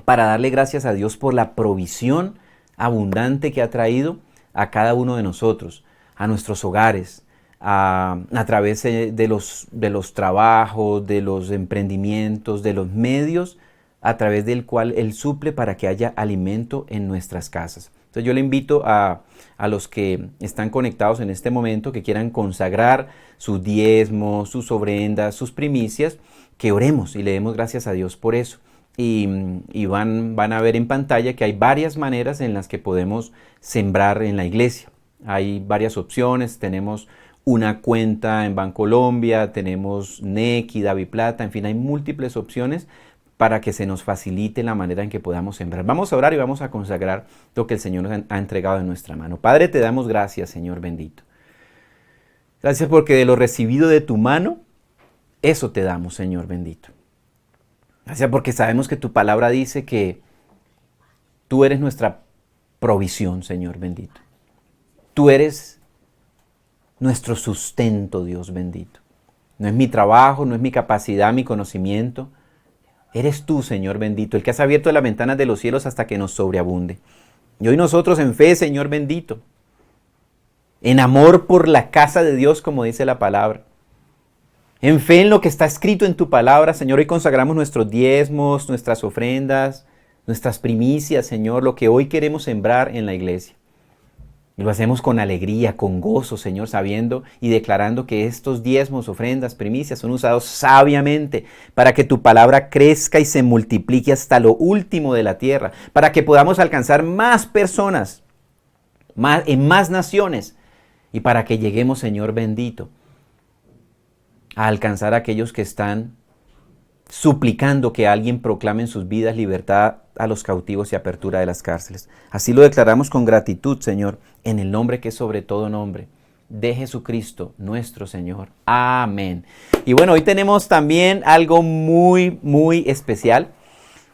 para darle gracias a Dios por la provisión abundante que ha traído a cada uno de nosotros, a nuestros hogares, a través de los trabajos, de los emprendimientos, de los medios, a través del cual Él suple para que haya alimento en nuestras casas. Entonces yo le invito a los que están conectados en este momento, que quieran consagrar sus diezmos, sus ofrendas, sus primicias, que oremos y le demos gracias a Dios por eso. Y van a ver en pantalla que hay varias maneras en las que podemos sembrar en la iglesia. Hay varias opciones, tenemos una cuenta en Bancolombia, tenemos Nequi, DaviPlata, en fin, hay múltiples opciones para que se nos facilite la manera en que podamos sembrar. Vamos a orar y vamos a consagrar lo que el Señor nos ha entregado en nuestra mano. Padre, te damos gracias, Señor bendito. Gracias porque de lo recibido de tu mano, eso te damos, Señor bendito. Gracias porque sabemos que tu palabra dice que tú eres nuestra provisión, Señor bendito. Tú eres nuestro sustento, Dios bendito. No es mi trabajo, no es mi capacidad, mi conocimiento. Eres tú, Señor bendito, el que has abierto las ventanas de los cielos hasta que nos sobreabunde. Y hoy nosotros en fe, Señor bendito, en amor por la casa de Dios, como dice la palabra, en fe en lo que está escrito en tu palabra, Señor, hoy consagramos nuestros diezmos, nuestras ofrendas, nuestras primicias, Señor, lo que hoy queremos sembrar en la iglesia. Y lo hacemos con alegría, con gozo, Señor, sabiendo y declarando que estos diezmos, ofrendas, primicias son usados sabiamente para que tu palabra crezca y se multiplique hasta lo último de la tierra, para que podamos alcanzar más personas, en más naciones, y para que lleguemos, Señor bendito, a alcanzar a aquellos que están suplicando que alguien proclame en sus vidas libertad a los cautivos y apertura de las cárceles. Así lo declaramos con gratitud, Señor, en el nombre que es sobre todo nombre, de Jesucristo, nuestro Señor. Amén. Y bueno, hoy tenemos también algo muy, muy especial,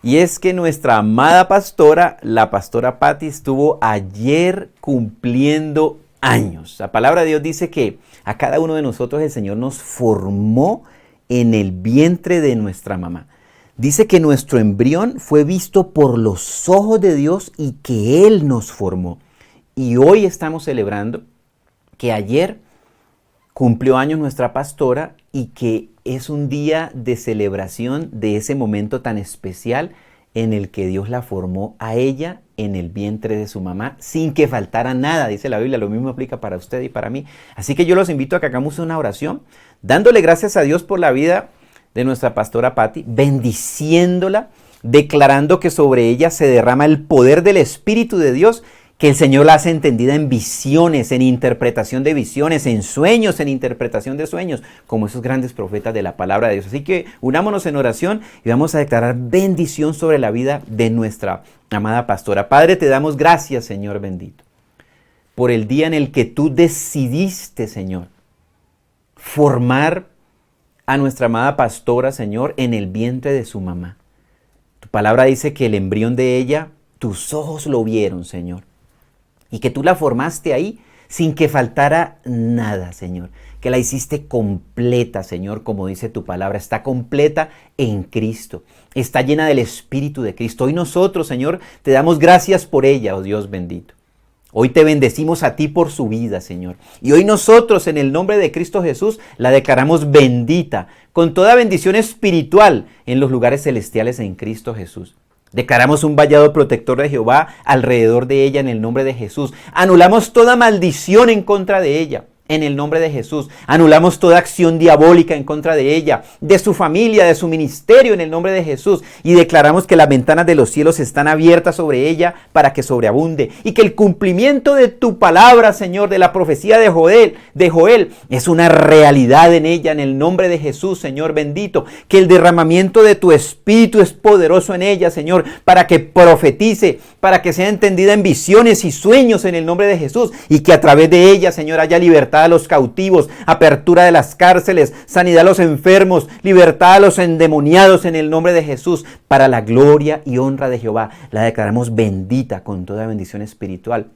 y es que nuestra amada pastora, la pastora Patti, estuvo ayer cumpliendo años. La palabra de Dios dice que a cada uno de nosotros el Señor nos formó en el vientre de nuestra mamá. Dice que nuestro embrión fue visto por los ojos de Dios y que Él nos formó. Y hoy estamos celebrando que ayer cumplió años nuestra pastora y que es un día de celebración de ese momento tan especial en el que Dios la formó a ella en el vientre de su mamá sin que faltara nada, dice la Biblia. Lo mismo aplica para usted y para mí. Así que yo los invito a que hagamos una oración dándole gracias a Dios por la vida de nuestra pastora Patti, bendiciéndola, declarando que sobre ella se derrama el poder del Espíritu de Dios, que el Señor la hace entendida en visiones, en interpretación de visiones, en sueños, en interpretación de sueños, como esos grandes profetas de la palabra de Dios. Así que unámonos en oración y vamos a declarar bendición sobre la vida de nuestra amada pastora. Padre, te damos gracias, Señor bendito, por el día en el que tú decidiste, Señor, formar a nuestra amada pastora, Señor, en el vientre de su mamá. Tu palabra dice que el embrión de ella, tus ojos lo vieron, Señor, y que tú la formaste ahí sin que faltara nada, Señor. Que la hiciste completa, Señor, como dice tu palabra, está completa en Cristo, está llena del Espíritu de Cristo. Hoy nosotros, Señor, te damos gracias por ella, oh Dios bendito. Hoy te bendecimos a ti por su vida, Señor. Y hoy nosotros, en el nombre de Cristo Jesús, la declaramos bendita, con toda bendición espiritual en los lugares celestiales en Cristo Jesús. Declaramos un vallado protector de Jehová alrededor de ella en el nombre de Jesús. Anulamos toda maldición en contra de ella. En el nombre de Jesús, anulamos toda acción diabólica en contra de ella, de su familia, de su ministerio en el nombre de Jesús. Y declaramos que las ventanas de los cielos están abiertas sobre ella para que sobreabunde. Y que el cumplimiento de tu palabra, Señor, de la profecía de Joel, es una realidad en ella en el nombre de Jesús, Señor bendito. Que el derramamiento de tu Espíritu es poderoso en ella, Señor, para que profetice, para que sea entendida en visiones y sueños en el nombre de Jesús. Y que a través de ella, Señor, haya libertad a los cautivos, apertura de las cárceles, sanidad a los enfermos, libertad a los endemoniados en el nombre de Jesús, para la gloria y honra de Jehová. La declaramos bendita con toda bendición espiritual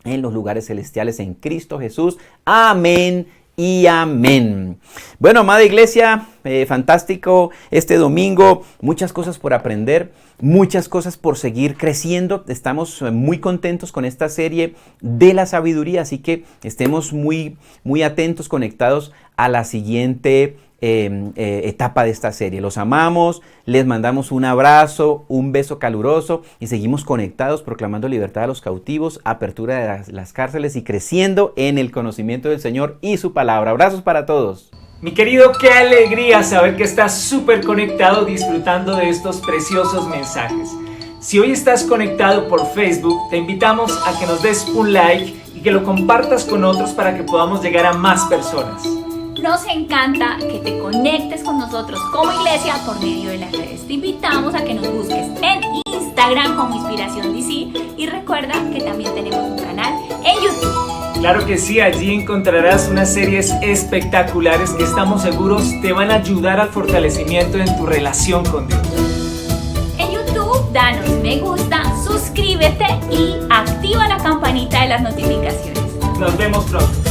en los lugares celestiales en Cristo Jesús. Amén y amén. Bueno, amada iglesia, fantástico este domingo, muchas cosas por aprender, muchas cosas por seguir creciendo. Estamos muy contentos con esta serie de la sabiduría, así que estemos muy atentos, conectados a la siguiente etapa de esta serie. Los amamos, les mandamos un abrazo, un beso caluroso y seguimos conectados proclamando libertad a los cautivos, apertura de las cárceles y creciendo en el conocimiento del Señor y su palabra. Abrazos para todos. Mi querido, qué alegría saber que estás súper conectado disfrutando de estos preciosos mensajes. Si hoy estás conectado por Facebook, te invitamos a que nos des un like y que lo compartas con otros para que podamos llegar a más personas. Nos encanta que te conectes con nosotros como iglesia por medio de las redes. Te invitamos a que nos busques en Instagram como Inspiración DC y recuerda que también tenemos un canal en YouTube. Claro que sí, allí encontrarás unas series espectaculares que estamos seguros te van a ayudar al fortalecimiento en tu relación con Dios. En YouTube, danos me gusta, suscríbete y activa la campanita de las notificaciones. Nos vemos pronto.